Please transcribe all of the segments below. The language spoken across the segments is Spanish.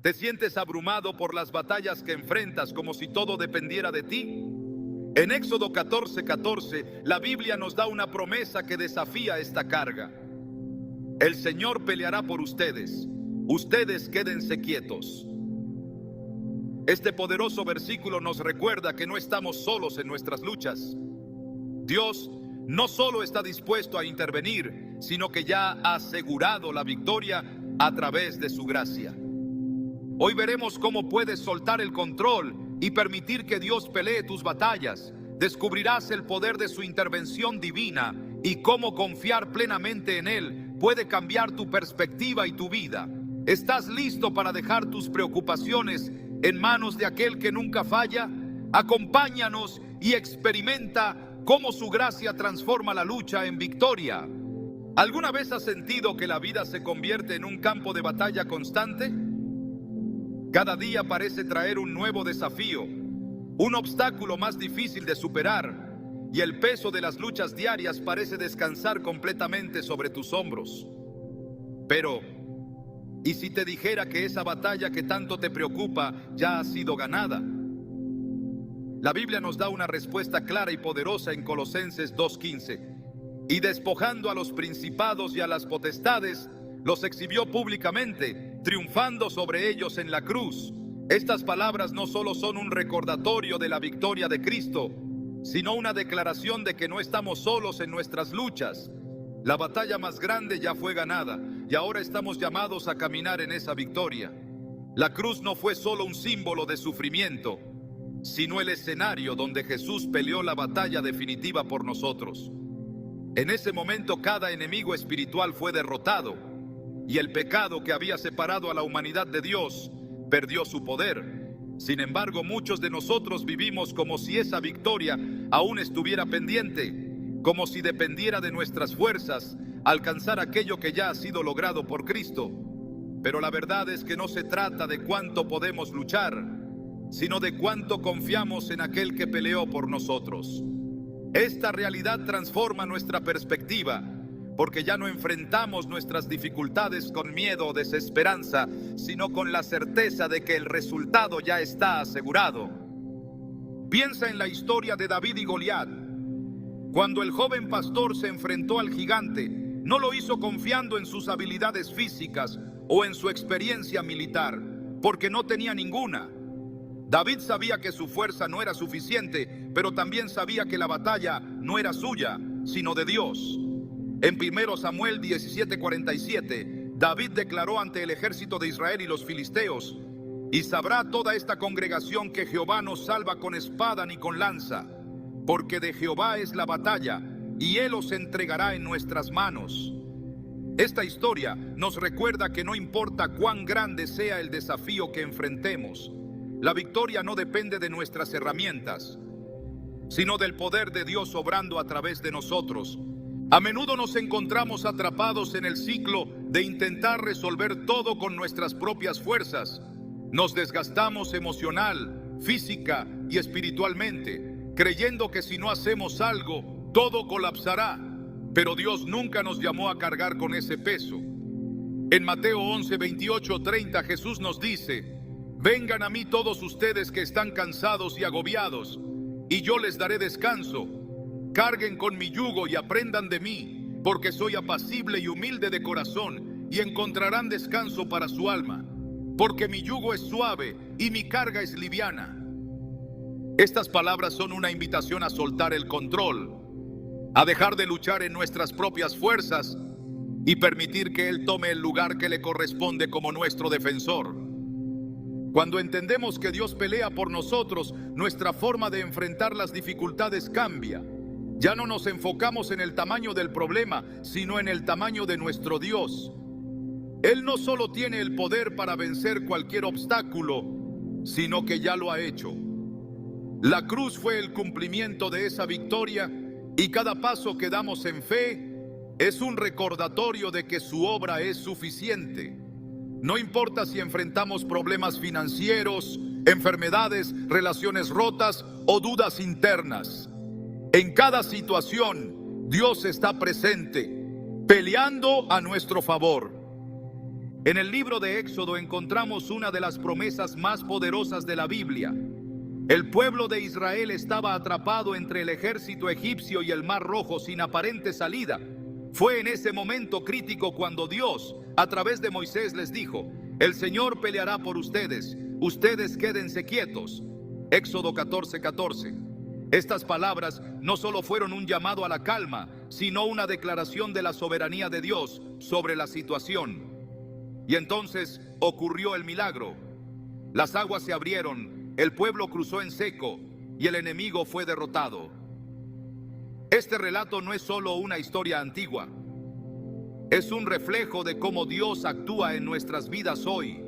¿Te sientes abrumado por las batallas que enfrentas como si todo dependiera de ti? En Éxodo 14:14, la Biblia nos da una promesa que desafía esta carga. El Señor peleará por ustedes, ustedes quédense quietos. Este poderoso versículo nos recuerda que no estamos solos en nuestras luchas. Dios no solo está dispuesto a intervenir, sino que ya ha asegurado la victoria a través de su gracia. Hoy veremos cómo puedes soltar el control y permitir que Dios pelee tus batallas. Descubrirás el poder de su intervención divina y cómo confiar plenamente en Él puede cambiar tu perspectiva y tu vida. ¿Estás listo para dejar tus preocupaciones en manos de aquel que nunca falla? Acompáñanos y experimenta cómo su gracia transforma la lucha en victoria. ¿Alguna vez has sentido que la vida se convierte en un campo de batalla constante? Cada día parece traer un nuevo desafío, un obstáculo más difícil de superar, y el peso de las luchas diarias parece descansar completamente sobre tus hombros. Pero, ¿y si te dijera que esa batalla que tanto te preocupa ya ha sido ganada? La Biblia nos da una respuesta clara y poderosa en Colosenses 2:15. Y despojando a los principados y a las potestades, los exhibió públicamente, triunfando sobre ellos en la cruz. Estas palabras no solo son un recordatorio de la victoria de Cristo, sino una declaración de que no estamos solos en nuestras luchas. La batalla más grande ya fue ganada y ahora estamos llamados a caminar en esa victoria. La cruz no fue solo un símbolo de sufrimiento, sino el escenario donde Jesús peleó la batalla definitiva por nosotros. En ese momento cada enemigo espiritual fue derrotado y el pecado que había separado a la humanidad de Dios perdió su poder. Sin embargo, muchos de nosotros vivimos como si esa victoria aún estuviera pendiente, como si dependiera de nuestras fuerzas alcanzar aquello que ya ha sido logrado por Cristo. Pero la verdad es que no se trata de cuánto podemos luchar, sino de cuánto confiamos en aquel que peleó por nosotros. Esta realidad transforma nuestra perspectiva, porque ya no enfrentamos nuestras dificultades con miedo o desesperanza, sino con la certeza de que el resultado ya está asegurado. Piensa en la historia de David y Goliat. Cuando el joven pastor se enfrentó al gigante, no lo hizo confiando en sus habilidades físicas o en su experiencia militar, porque no tenía ninguna. David sabía que su fuerza no era suficiente, pero también sabía que la batalla no era suya, sino de Dios. En 1 Samuel 17:47, David declaró ante el ejército de Israel y los filisteos: y sabrá toda esta congregación que Jehová no salva con espada ni con lanza, porque de Jehová es la batalla, y Él os entregará en nuestras manos. Esta historia nos recuerda que no importa cuán grande sea el desafío que enfrentemos, la victoria no depende de nuestras herramientas, sino del poder de Dios obrando a través de nosotros. A menudo nos encontramos atrapados en el ciclo de intentar resolver todo con nuestras propias fuerzas. Nos desgastamos emocional, física y espiritualmente, creyendo que si no hacemos algo, todo colapsará. Pero Dios nunca nos llamó a cargar con ese peso. En Mateo 11:28-30 Jesús nos dice: vengan a mí todos ustedes que están cansados y agobiados, y yo les daré descanso. Carguen con mi yugo y aprendan de mí, porque soy apacible y humilde de corazón, y encontrarán descanso para su alma, porque mi yugo es suave y mi carga es liviana. Estas palabras son una invitación a soltar el control, a dejar de luchar en nuestras propias fuerzas y permitir que Él tome el lugar que le corresponde como nuestro defensor. Cuando entendemos que Dios pelea por nosotros, nuestra forma de enfrentar las dificultades cambia. Ya no nos enfocamos en el tamaño del problema, sino en el tamaño de nuestro Dios. Él no solo tiene el poder para vencer cualquier obstáculo, sino que ya lo ha hecho. La cruz fue el cumplimiento de esa victoria, y cada paso que damos en fe es un recordatorio de que su obra es suficiente. No importa si enfrentamos problemas financieros, enfermedades, relaciones rotas o dudas internas. En cada situación, Dios está presente, peleando a nuestro favor. En el libro de Éxodo encontramos una de las promesas más poderosas de la Biblia. El pueblo de Israel estaba atrapado entre el ejército egipcio y el Mar Rojo sin aparente salida. Fue en ese momento crítico cuando Dios, a través de Moisés, les dijo: el Señor peleará por ustedes, ustedes quédense quietos. Éxodo 14:14. Estas palabras no solo fueron un llamado a la calma, sino una declaración de la soberanía de Dios sobre la situación. Y entonces ocurrió el milagro. Las aguas se abrieron, el pueblo cruzó en seco y el enemigo fue derrotado. Este relato no es solo una historia antigua, es un reflejo de cómo Dios actúa en nuestras vidas hoy.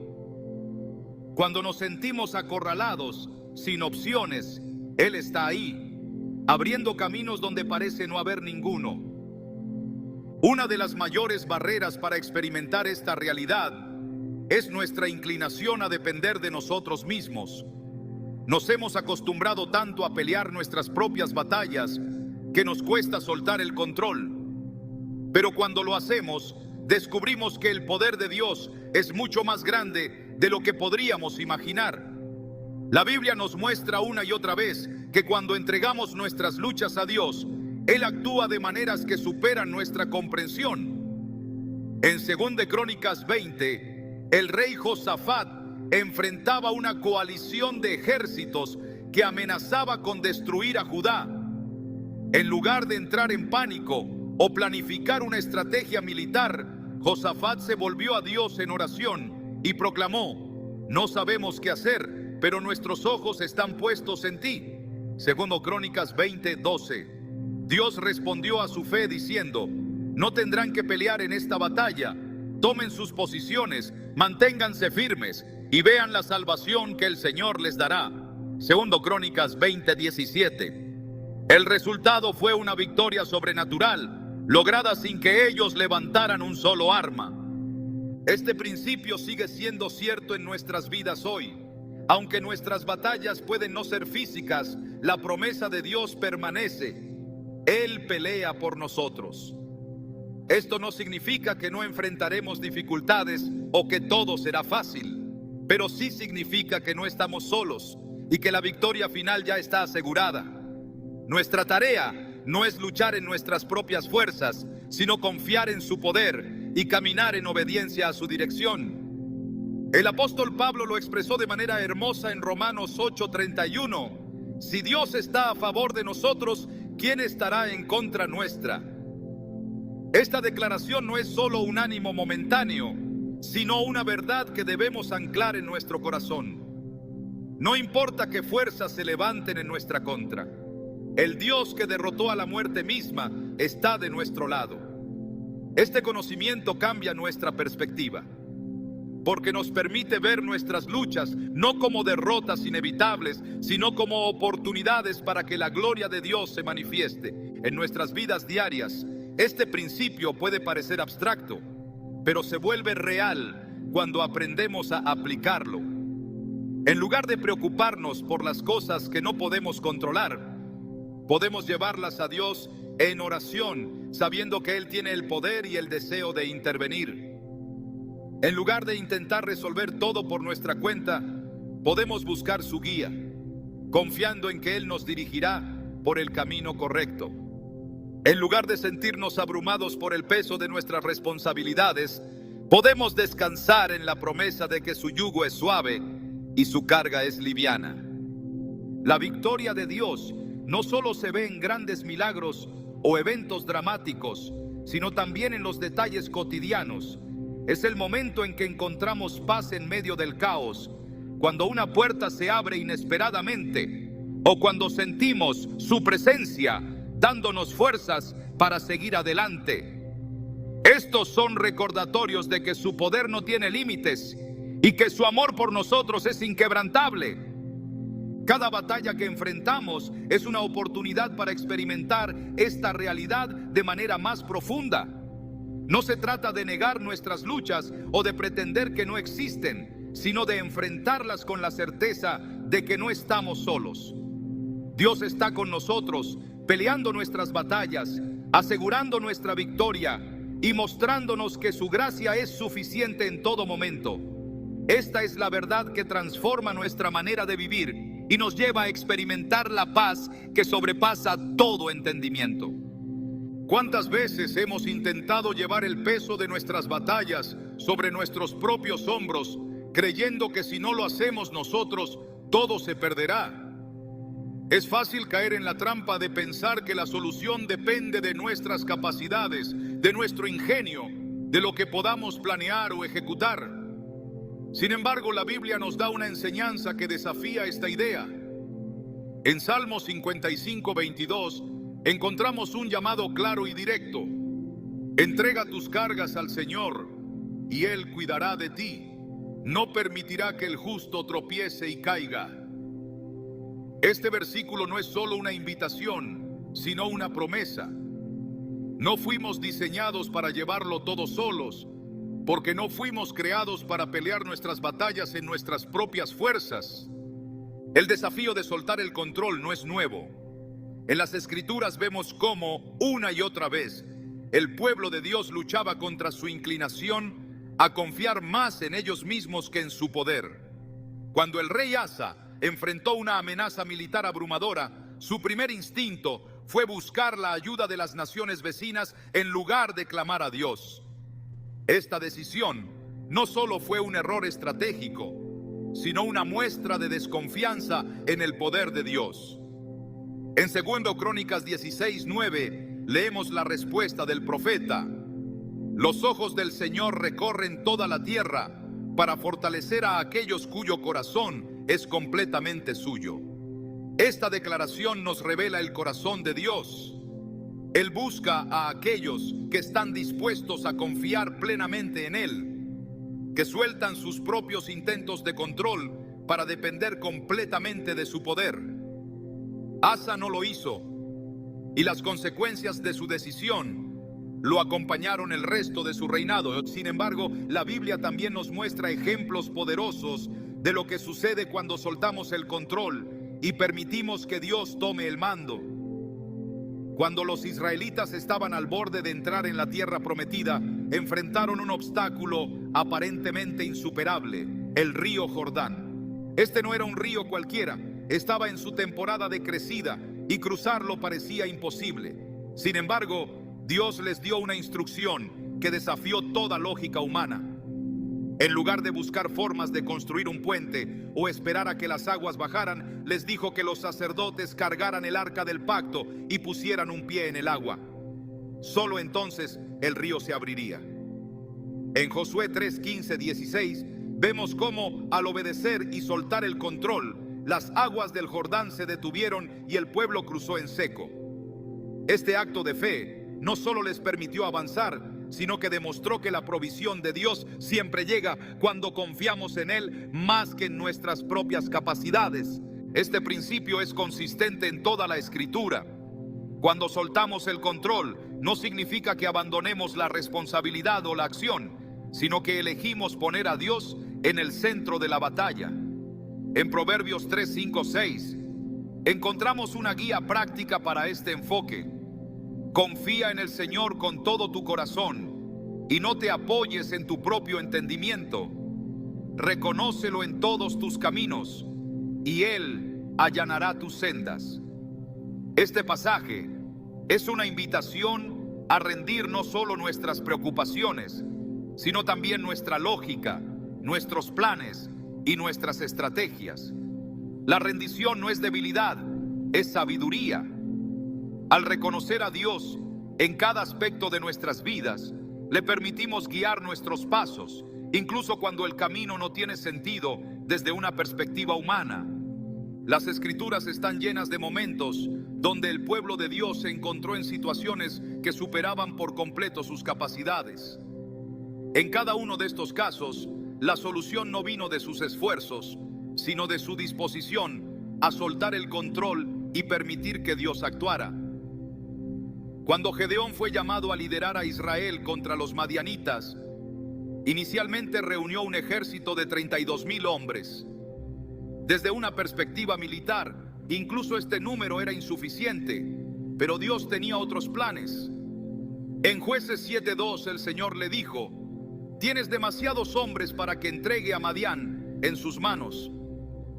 Cuando nos sentimos acorralados, sin opciones, Él está ahí, abriendo caminos donde parece no haber ninguno. Una de las mayores barreras para experimentar esta realidad es nuestra inclinación a depender de nosotros mismos. Nos hemos acostumbrado tanto a pelear nuestras propias batallas que nos cuesta soltar el control. Pero cuando lo hacemos, descubrimos que el poder de Dios es mucho más grande de lo que podríamos imaginar. La Biblia nos muestra una y otra vez que cuando entregamos nuestras luchas a Dios, Él actúa de maneras que superan nuestra comprensión. En 2 Crónicas 20, el rey Josafat enfrentaba una coalición de ejércitos que amenazaba con destruir a Judá. En lugar de entrar en pánico o planificar una estrategia militar, Josafat se volvió a Dios en oración y proclamó: no sabemos qué hacer, pero nuestros ojos están puestos en ti. 2 Crónicas 20:12. Dios respondió a su fe diciendo: no tendrán que pelear en esta batalla, tomen sus posiciones, manténganse firmes y vean la salvación que el Señor les dará. 2 Crónicas 20:17. El resultado fue una victoria sobrenatural, lograda sin que ellos levantaran un solo arma. Este principio sigue siendo cierto en nuestras vidas hoy. Aunque nuestras batallas pueden no ser físicas, la promesa de Dios permanece. Él pelea por nosotros. Esto no significa que no enfrentaremos dificultades o que todo será fácil, pero sí significa que no estamos solos y que la victoria final ya está asegurada. Nuestra tarea no es luchar en nuestras propias fuerzas, sino confiar en su poder y caminar en obediencia a su dirección. El apóstol Pablo lo expresó de manera hermosa en Romanos 8:31. Si Dios está a favor de nosotros, ¿quién estará en contra nuestra? Esta declaración no es solo un ánimo momentáneo, sino una verdad que debemos anclar en nuestro corazón. No importa qué fuerzas se levanten en nuestra contra, el Dios que derrotó a la muerte misma está de nuestro lado. Este conocimiento cambia nuestra perspectiva, porque nos permite ver nuestras luchas no como derrotas inevitables, sino como oportunidades para que la gloria de Dios se manifieste en nuestras vidas diarias. Este principio puede parecer abstracto, pero se vuelve real cuando aprendemos a aplicarlo. En lugar de preocuparnos por las cosas que no podemos controlar, podemos llevarlas a Dios en oración, sabiendo que Él tiene el poder y el deseo de intervenir. En lugar de intentar resolver todo por nuestra cuenta, podemos buscar su guía, confiando en que Él nos dirigirá por el camino correcto. En lugar de sentirnos abrumados por el peso de nuestras responsabilidades, podemos descansar en la promesa de que su yugo es suave y su carga es liviana. La victoria de Dios no solo se ve en grandes milagros o eventos dramáticos, sino también en los detalles cotidianos. Es el momento en que encontramos paz en medio del caos, cuando una puerta se abre inesperadamente o cuando sentimos su presencia dándonos fuerzas para seguir adelante. Estos son recordatorios de que su poder no tiene límites y que su amor por nosotros es inquebrantable. Cada batalla que enfrentamos es una oportunidad para experimentar esta realidad de manera más profunda. No se trata de negar nuestras luchas o de pretender que no existen, sino de enfrentarlas con la certeza de que no estamos solos. Dios está con nosotros, peleando nuestras batallas, asegurando nuestra victoria y mostrándonos que su gracia es suficiente en todo momento. Esta es la verdad que transforma nuestra manera de vivir y nos lleva a experimentar la paz que sobrepasa todo entendimiento. ¿Cuántas veces hemos intentado llevar el peso de nuestras batallas sobre nuestros propios hombros, creyendo que si no lo hacemos nosotros, todo se perderá? Es fácil caer en la trampa de pensar que la solución depende de nuestras capacidades, de nuestro ingenio, de lo que podamos planear o ejecutar. Sin embargo, la Biblia nos da una enseñanza que desafía esta idea. En Salmo 55:22 encontramos un llamado claro y directo. Entrega tus cargas al Señor y Él cuidará de ti. No permitirá que el justo tropiece y caiga. Este versículo no es solo una invitación, sino una promesa. No fuimos diseñados para llevarlo todo solos, porque no fuimos creados para pelear nuestras batallas en nuestras propias fuerzas. El desafío de soltar el control no es nuevo. En las Escrituras vemos cómo, una y otra vez, el pueblo de Dios luchaba contra su inclinación a confiar más en ellos mismos que en su poder. Cuando el rey Asa enfrentó una amenaza militar abrumadora, su primer instinto fue buscar la ayuda de las naciones vecinas en lugar de clamar a Dios. Esta decisión no solo fue un error estratégico, sino una muestra de desconfianza en el poder de Dios. En 2 Crónicas 16:9 leemos la respuesta del profeta: los ojos del Señor recorren toda la tierra para fortalecer a aquellos cuyo corazón es completamente suyo. Esta declaración nos revela el corazón de Dios. Él busca a aquellos que están dispuestos a confiar plenamente en Él, que sueltan sus propios intentos de control para depender completamente de su poder. Asa no lo hizo, y las consecuencias de su decisión lo acompañaron el resto de su reinado. Sin embargo, la Biblia también nos muestra ejemplos poderosos de lo que sucede cuando soltamos el control y permitimos que Dios tome el mando. Cuando los israelitas estaban al borde de entrar en la tierra prometida, enfrentaron un obstáculo aparentemente insuperable: el río Jordán. Este no era un río cualquiera, estaba en su temporada de crecida y cruzarlo parecía imposible. Sin embargo, Dios les dio una instrucción que desafió toda lógica humana. En lugar de buscar formas de construir un puente o esperar a que las aguas bajaran, les dijo que los sacerdotes cargaran el arca del pacto y pusieran un pie en el agua. Solo entonces el río se abriría. En Josué 3:15-16 vemos cómo, al obedecer y soltar el control, las aguas del Jordán se detuvieron y el pueblo cruzó en seco. Este acto de fe no solo les permitió avanzar, sino que demostró que la provisión de Dios siempre llega cuando confiamos en Él más que en nuestras propias capacidades. Este principio es consistente en toda la Escritura. Cuando soltamos el control, no significa que abandonemos la responsabilidad o la acción, sino que elegimos poner a Dios en el centro de la batalla. En Proverbios 3, 5, 6 encontramos una guía práctica para este enfoque. Confía en el Señor con todo tu corazón y no te apoyes en tu propio entendimiento. Reconócelo en todos tus caminos y Él allanará tus sendas. Este pasaje es una invitación a rendir no solo nuestras preocupaciones, sino también nuestra lógica, nuestros planes y nuestras estrategias. La rendición no es debilidad, es sabiduría. Al reconocer a Dios en cada aspecto de nuestras vidas, le permitimos guiar nuestros pasos, incluso cuando el camino no tiene sentido desde una perspectiva humana. Las Escrituras están llenas de momentos donde el pueblo de Dios se encontró en situaciones que superaban por completo sus capacidades. En cada uno de estos casos, la solución no vino de sus esfuerzos, sino de su disposición a soltar el control y permitir que Dios actuara. Cuando Gedeón fue llamado a liderar a Israel contra los madianitas, inicialmente reunió un ejército de 32,000 hombres. Desde una perspectiva militar, incluso este número era insuficiente, pero Dios tenía otros planes. En Jueces 7:2 el Señor le dijo: tienes demasiados hombres para que entregue a Madián en sus manos.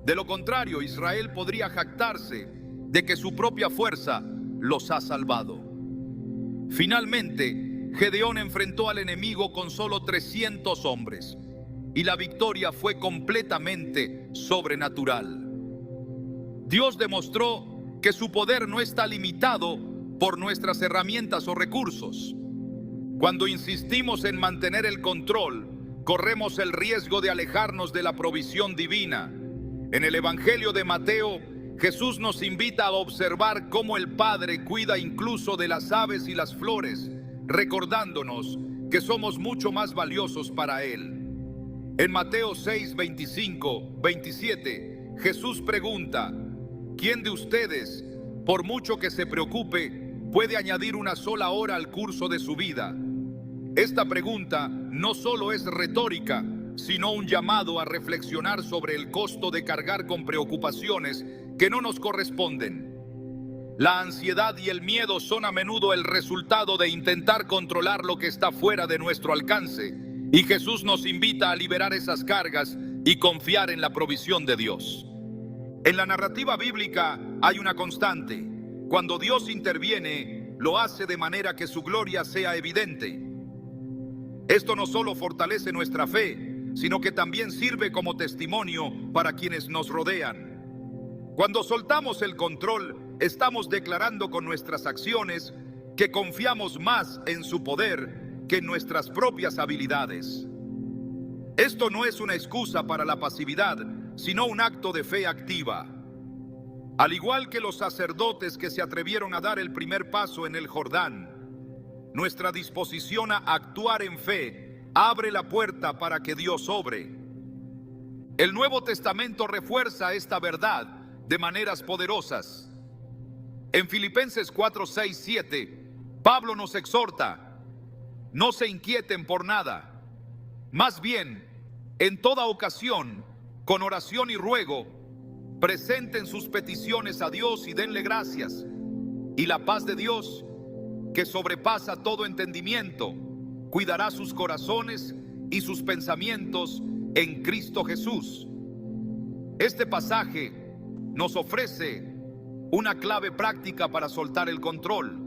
De lo contrario, Israel podría jactarse de que su propia fuerza los ha salvado. Finalmente, Gedeón enfrentó al enemigo con solo 300 hombres y la victoria fue completamente sobrenatural. Dios demostró que su poder no está limitado por nuestras herramientas o recursos. Cuando insistimos en mantener el control, corremos el riesgo de alejarnos de la provisión divina. En el Evangelio de Mateo, Jesús nos invita a observar cómo el Padre cuida incluso de las aves y las flores, recordándonos que somos mucho más valiosos para Él. En Mateo 6, 25, 27, Jesús pregunta: ¿quién de ustedes, por mucho que se preocupe, puede añadir una sola hora al curso de su vida? Esta pregunta no solo es retórica, sino un llamado a reflexionar sobre el costo de cargar con preocupaciones que no nos corresponden. La ansiedad y el miedo son a menudo el resultado de intentar controlar lo que está fuera de nuestro alcance, y Jesús nos invita a liberar esas cargas y confiar en la provisión de Dios. En la narrativa bíblica hay una constante: cuando Dios interviene, lo hace de manera que su gloria sea evidente. Esto no solo fortalece nuestra fe, sino que también sirve como testimonio para quienes nos rodean. Cuando soltamos el control, estamos declarando con nuestras acciones que confiamos más en su poder que en nuestras propias habilidades. Esto no es una excusa para la pasividad, sino un acto de fe activa. Al igual que los sacerdotes que se atrevieron a dar el primer paso en el Jordán, nuestra disposición a actuar en fe abre la puerta para que Dios obre. El Nuevo Testamento refuerza esta verdad de maneras poderosas. En Filipenses 4, 6, 7, Pablo nos exhorta: no se inquieten por nada, más bien, en toda ocasión, con oración y ruego, presenten sus peticiones a Dios y denle gracias. Y la paz de Dios, que sobrepasa todo entendimiento, cuidará sus corazones y sus pensamientos en Cristo Jesús. Este pasaje nos ofrece una clave práctica para soltar el control: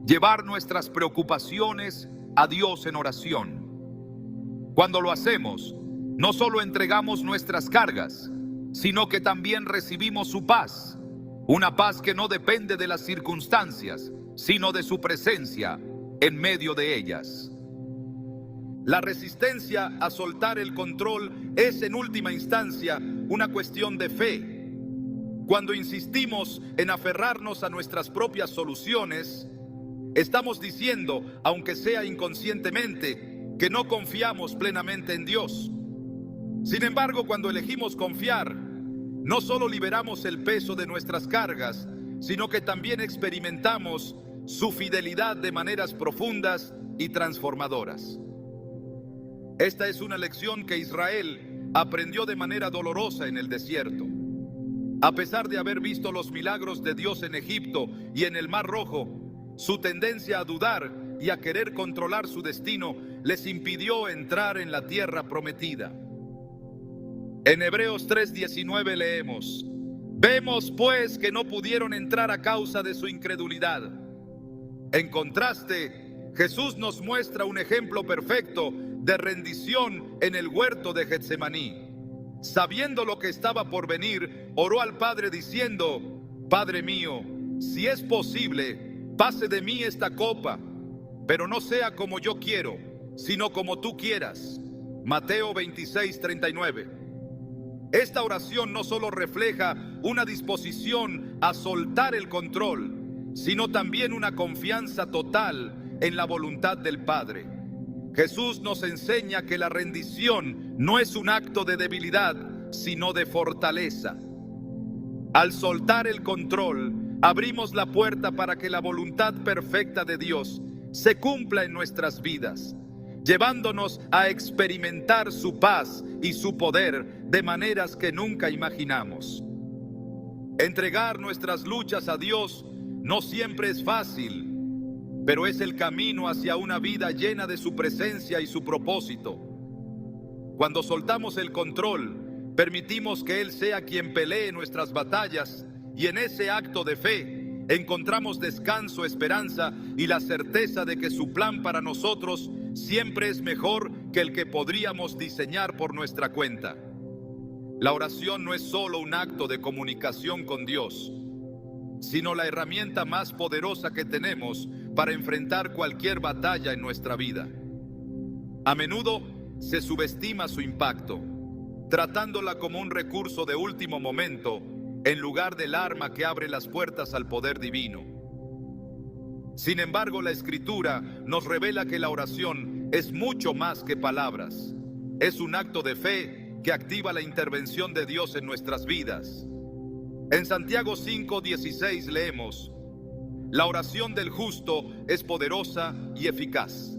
llevar nuestras preocupaciones a Dios en oración. Cuando lo hacemos, no solo entregamos nuestras cargas, sino que también recibimos su paz, una paz que no depende de las circunstancias, sino de su presencia en medio de ellas. La resistencia a soltar el control es en última instancia una cuestión de fe. Cuando insistimos en aferrarnos a nuestras propias soluciones, estamos diciendo, aunque sea inconscientemente, que no confiamos plenamente en Dios. Sin embargo, cuando elegimos confiar, no solo liberamos el peso de nuestras cargas, sino que también experimentamos su fidelidad de maneras profundas y transformadoras. Esta es una lección que Israel aprendió de manera dolorosa en el desierto. A pesar de haber visto los milagros de Dios en Egipto y en el Mar Rojo, su tendencia a dudar y a querer controlar su destino les impidió entrar en la tierra prometida. En Hebreos 3:19 leemos: vemos pues que no pudieron entrar a causa de su incredulidad. En contraste, Jesús nos muestra un ejemplo perfecto de rendición en el huerto de Getsemaní. Sabiendo lo que estaba por venir, oró al Padre diciendo: Padre mío, si es posible, pase de mí esta copa, pero no sea como yo quiero, sino como tú quieras. Mateo 26:39. Esta oración no solo refleja una disposición a soltar el control, sino también una confianza total en la voluntad del Padre. Jesús nos enseña que la rendición no es un acto de debilidad, sino de fortaleza. Al soltar el control, abrimos la puerta para que la voluntad perfecta de Dios se cumpla en nuestras vidas, llevándonos a experimentar su paz y su poder de maneras que nunca imaginamos. Entregar nuestras luchas a Dios no siempre es fácil. pero es el camino hacia una vida llena de su presencia y su propósito. Cuando soltamos el control, permitimos que Él sea quien pelee nuestras batallas, y en ese acto de fe encontramos descanso, esperanza y la certeza de que su plan para nosotros siempre es mejor que el que podríamos diseñar por nuestra cuenta. La oración no es solo un acto de comunicación con Dios, sino la herramienta más poderosa que tenemos para enfrentar cualquier batalla en nuestra vida. A menudo se subestima su impacto, tratándola como un recurso de último momento en lugar del arma que abre las puertas al poder divino. Sin embargo, la Escritura nos revela que la oración es mucho más que palabras. Es un acto de fe que activa la intervención de Dios en nuestras vidas. En Santiago 5:16 leemos: la oración del justo es poderosa y eficaz.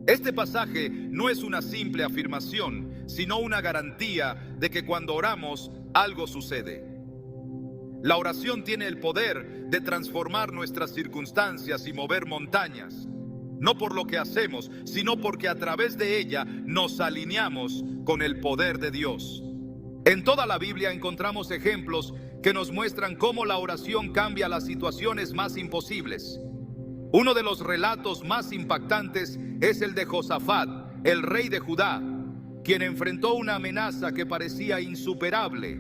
Este pasaje no es una simple afirmación, sino una garantía de que cuando oramos, algo sucede. La oración tiene el poder de transformar nuestras circunstancias y mover montañas, no por lo que hacemos, sino porque a través de ella nos alineamos con el poder de Dios. En toda la Biblia encontramos ejemplos que nos muestran cómo la oración cambia las situaciones más imposibles. Uno de los relatos más impactantes es el de Josafat, el rey de Judá, quien enfrentó una amenaza que parecía insuperable.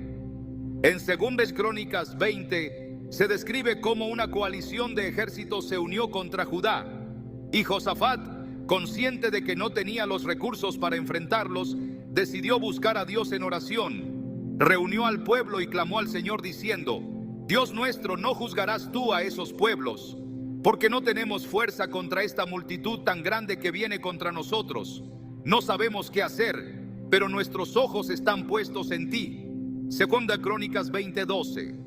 En 2 Crónicas 20 se describe cómo una coalición de ejércitos se unió contra Judá, y Josafat, consciente de que no tenía los recursos para enfrentarlos, decidió buscar a Dios en oración. Reunió al pueblo y clamó al Señor diciendo: Dios nuestro, ¿no juzgarás tú a esos pueblos? Porque no tenemos fuerza contra esta multitud tan grande que viene contra nosotros. No sabemos qué hacer, pero nuestros ojos están puestos en ti. 2 Crónicas 20:12.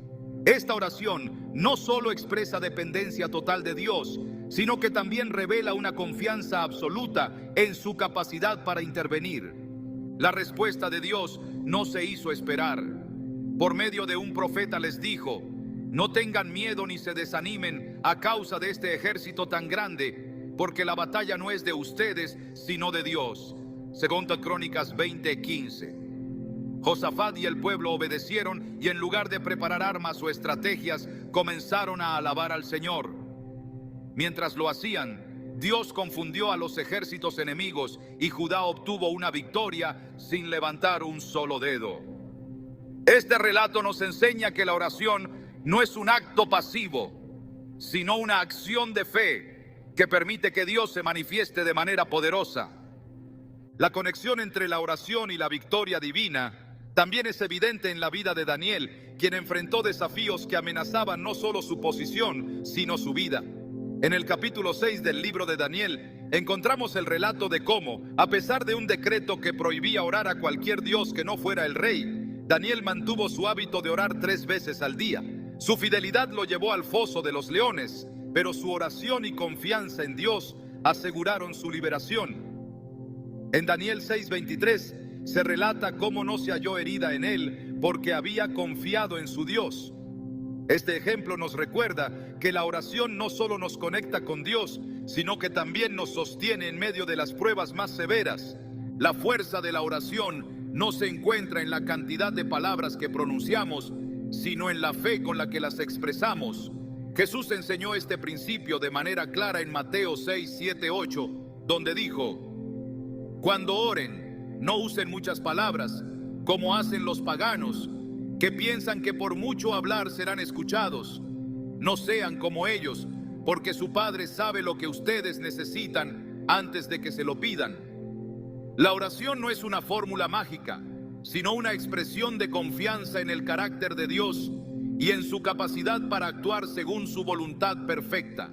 Esta oración no solo expresa dependencia total de Dios, sino que también revela una confianza absoluta en su capacidad para intervenir. La respuesta de Dios no se hizo esperar. Por medio de un profeta les dijo: no tengan miedo ni se desanimen a causa de este ejército tan grande, porque la batalla no es de ustedes, sino de Dios. 2 Crónicas 20:15. Josafat y el pueblo obedecieron y en lugar de preparar armas o estrategias, comenzaron a alabar al Señor. Mientras lo hacían, Dios confundió a los ejércitos enemigos y Judá obtuvo una victoria sin levantar un solo dedo. Este relato nos enseña que la oración no es un acto pasivo, sino una acción de fe que permite que Dios se manifieste de manera poderosa. La conexión entre la oración y la victoria divina también es evidente en la vida de Daniel, quien enfrentó desafíos que amenazaban no solo su posición, sino su vida. En el capítulo 6 del libro de Daniel encontramos el relato de cómo, a pesar de un decreto que prohibía orar a cualquier dios que no fuera el rey, Daniel mantuvo su hábito de orar 3 veces al día. Su fidelidad lo llevó al foso de los leones, pero su oración y confianza en Dios aseguraron su liberación. En Daniel 6:23 se relata cómo no se halló herida en él porque había confiado en su Dios. Este ejemplo nos recuerda que la oración no solo nos conecta con Dios, sino que también nos sostiene en medio de las pruebas más severas. La fuerza de la oración no se encuentra en la cantidad de palabras que pronunciamos, sino en la fe con la que las expresamos. Jesús enseñó este principio de manera clara en Mateo 6, 7, 8, donde dijo: cuando oren, no usen muchas palabras, como hacen los paganos, que piensan que por mucho hablar serán escuchados. No sean como ellos, porque su Padre sabe lo que ustedes necesitan antes de que se lo pidan. La oración no es una fórmula mágica, sino una expresión de confianza en el carácter de Dios y en su capacidad para actuar según su voluntad perfecta.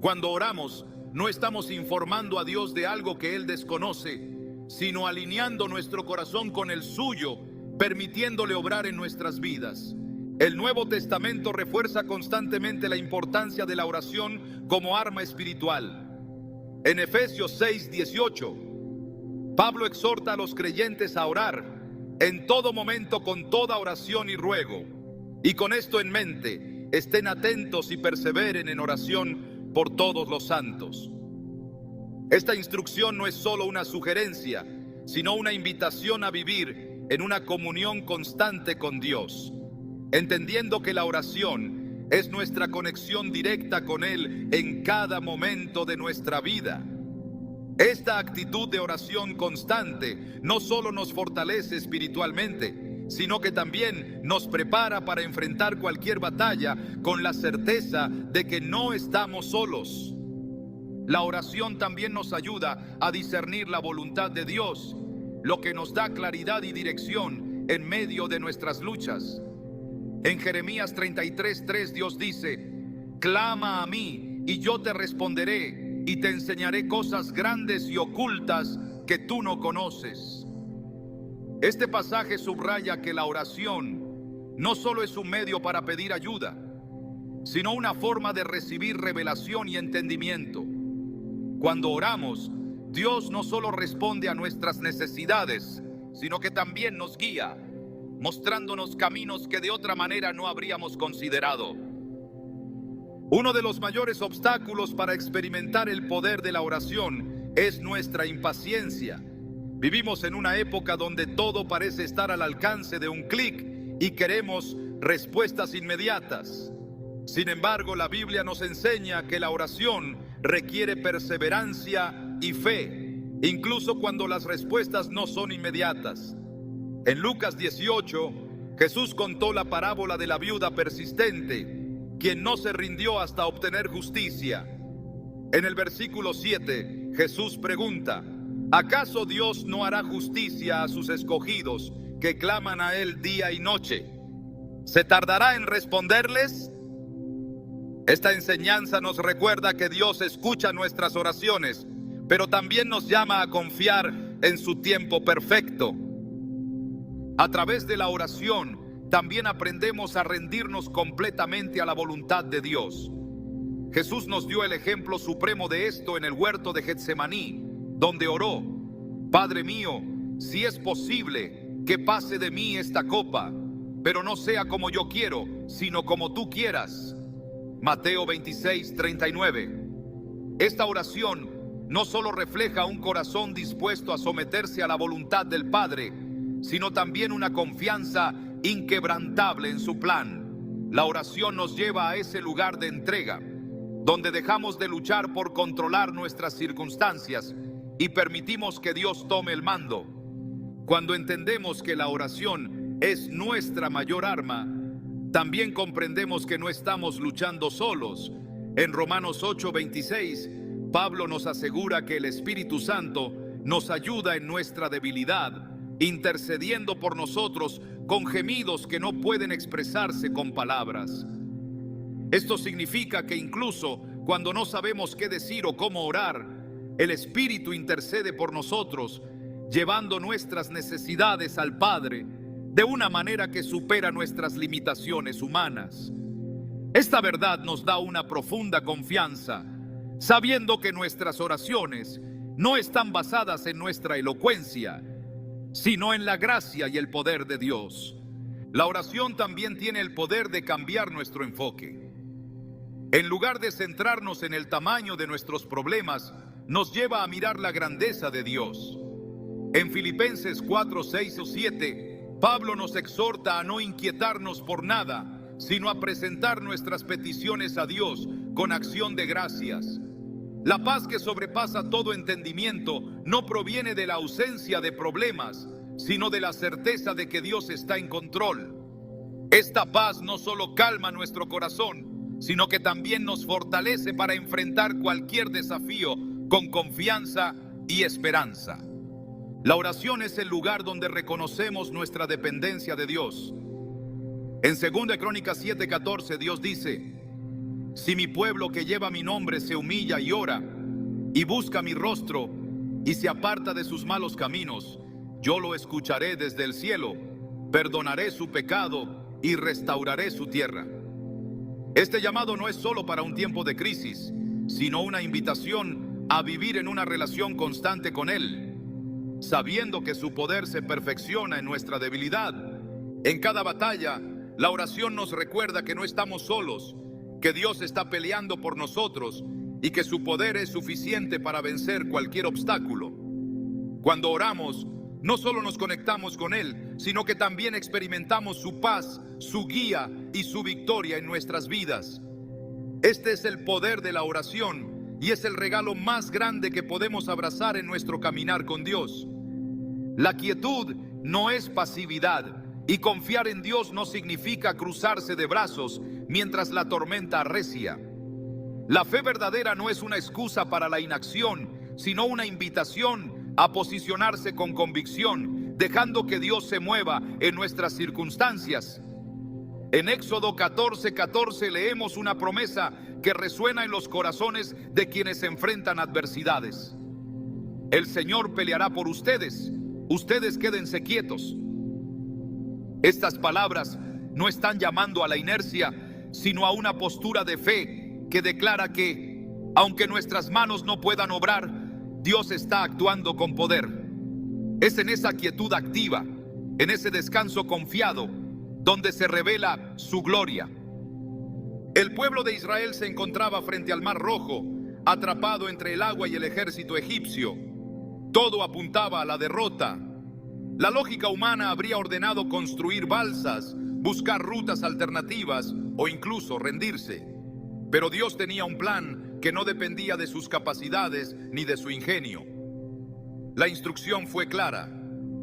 Cuando oramos, no estamos informando a Dios de algo que Él desconoce, sino alineando nuestro corazón con el suyo, permitiéndole obrar en nuestras vidas. El Nuevo Testamento refuerza constantemente la importancia de la oración como arma espiritual. En Efesios 6:18, Pablo exhorta a los creyentes a orar en todo momento con toda oración y ruego. Y con esto en mente, estén atentos y perseveren en oración por todos los santos. Esta instrucción no es solo una sugerencia, sino una invitación a vivir en una comunión constante con Dios, entendiendo que la oración es nuestra conexión directa con Él en cada momento de nuestra vida. Esta actitud de oración constante no solo nos fortalece espiritualmente, sino que también nos prepara para enfrentar cualquier batalla con la certeza de que no estamos solos. La oración también nos ayuda a discernir la voluntad de Dios, lo que nos da claridad y dirección en medio de nuestras luchas. En Jeremías 33:3 Dios dice: clama a mí y yo te responderé y te enseñaré cosas grandes y ocultas que tú no conoces. Este pasaje subraya que la oración no solo es un medio para pedir ayuda, sino una forma de recibir revelación y entendimiento. Cuando oramos, Dios no solo responde a nuestras necesidades, sino que también nos guía, mostrándonos caminos que de otra manera no habríamos considerado. Uno de los mayores obstáculos para experimentar el poder de la oración es nuestra impaciencia. Vivimos en una época donde todo parece estar al alcance de un clic y queremos respuestas inmediatas. Sin embargo, la Biblia nos enseña que la oración requiere perseverancia y fe, incluso cuando las respuestas no son inmediatas. En Lucas 18, Jesús contó la parábola de la viuda persistente, quien no se rindió hasta obtener justicia. En el versículo 7, Jesús pregunta: ¿acaso Dios no hará justicia a sus escogidos que claman a Él día y noche? ¿Se tardará en responderles? Esta enseñanza nos recuerda que Dios escucha nuestras oraciones, pero también nos llama a confiar en su tiempo perfecto. A través de la oración, también aprendemos a rendirnos completamente a la voluntad de Dios. Jesús nos dio el ejemplo supremo de esto en el huerto de Getsemaní, donde oró: Padre mío, si es posible, que pase de mí esta copa, pero no sea como yo quiero, sino como tú quieras. Mateo 26:39. Esta oración no solo refleja un corazón dispuesto a someterse a la voluntad del Padre, sino también una confianza inquebrantable en su plan. La oración nos lleva a ese lugar de entrega, donde dejamos de luchar por controlar nuestras circunstancias y permitimos que Dios tome el mando. Cuando entendemos que la oración es nuestra mayor arma, también comprendemos que no estamos luchando solos. En Romanos 8:26, Pablo nos asegura que el Espíritu Santo nos ayuda en nuestra debilidad, intercediendo por nosotros con gemidos que no pueden expresarse con palabras. Esto significa que incluso cuando no sabemos qué decir o cómo orar, el Espíritu intercede por nosotros, llevando nuestras necesidades al Padre de una manera que supera nuestras limitaciones humanas. Esta verdad nos da una profunda confianza, sabiendo que nuestras oraciones no están basadas en nuestra elocuencia, sino en la gracia y el poder de Dios. La oración también tiene el poder de cambiar nuestro enfoque. En lugar de centrarnos en el tamaño de nuestros problemas, nos lleva a mirar la grandeza de Dios. En Filipenses 4:6 o 7, Pablo nos exhorta a no inquietarnos por nada, sino a presentar nuestras peticiones a Dios con acción de gracias. La paz que sobrepasa todo entendimiento no proviene de la ausencia de problemas, sino de la certeza de que Dios está en control. Esta paz no solo calma nuestro corazón, sino que también nos fortalece para enfrentar cualquier desafío con confianza y esperanza. La oración es el lugar donde reconocemos nuestra dependencia de Dios. En 2 Crónicas 7:14 Dios dice: si mi pueblo que lleva mi nombre se humilla y ora, y busca mi rostro, y se aparta de sus malos caminos, yo lo escucharé desde el cielo, perdonaré su pecado y restauraré su tierra. Este llamado no es solo para un tiempo de crisis, sino una invitación a vivir en una relación constante con Él, sabiendo que su poder se perfecciona en nuestra debilidad. En cada batalla, la oración nos recuerda que no estamos solos, que Dios está peleando por nosotros y que su poder es suficiente para vencer cualquier obstáculo. Cuando oramos, no solo nos conectamos con Él, sino que también experimentamos su paz, su guía y su victoria en nuestras vidas. Este es el poder de la oración y es el regalo más grande que podemos abrazar en nuestro caminar con Dios. La quietud no es pasividad, y confiar en Dios no significa cruzarse de brazos mientras la tormenta arrecia. La fe verdadera no es una excusa para la inacción, sino una invitación a posicionarse con convicción, dejando que Dios se mueva en nuestras circunstancias. En Éxodo 14:14 leemos una promesa que resuena en los corazones de quienes enfrentan adversidades. El Señor peleará por ustedes, ustedes quédense quietos. Estas palabras no están llamando a la inercia, sino a una postura de fe que declara que, aunque nuestras manos no puedan obrar, Dios está actuando con poder. Es en esa quietud activa, en ese descanso confiado, donde se revela su gloria. El pueblo de Israel se encontraba frente al Mar Rojo, atrapado entre el agua y el ejército egipcio. Todo apuntaba a la derrota. La lógica humana habría ordenado construir balsas, buscar rutas alternativas o incluso rendirse. Pero Dios tenía un plan que no dependía de sus capacidades ni de su ingenio. La instrucción fue clara: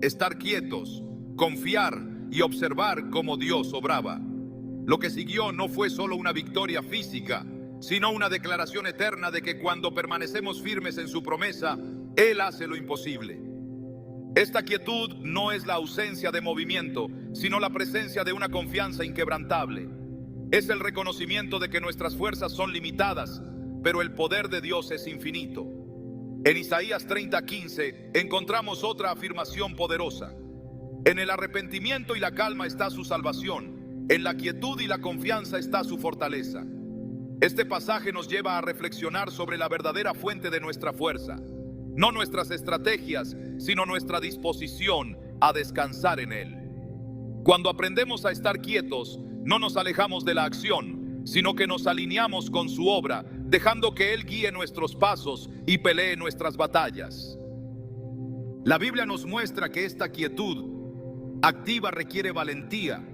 estar quietos, confiar y observar cómo Dios obraba. Lo que siguió no fue solo una victoria física, sino una declaración eterna de que cuando permanecemos firmes en su promesa, Él hace lo imposible. Esta quietud no es la ausencia de movimiento, sino la presencia de una confianza inquebrantable. Es el reconocimiento de que nuestras fuerzas son limitadas, pero el poder de Dios es infinito. En Isaías 30:15 encontramos otra afirmación poderosa. En el arrepentimiento y la calma está su salvación, en la quietud y la confianza está su fortaleza. Este pasaje nos lleva a reflexionar sobre la verdadera fuente de nuestra fuerza. No nuestras estrategias, sino nuestra disposición a descansar en Él. Cuando aprendemos a estar quietos, no nos alejamos de la acción, sino que nos alineamos con su obra, dejando que Él guíe nuestros pasos y pelee nuestras batallas. La Biblia nos muestra que esta quietud activa requiere valentía,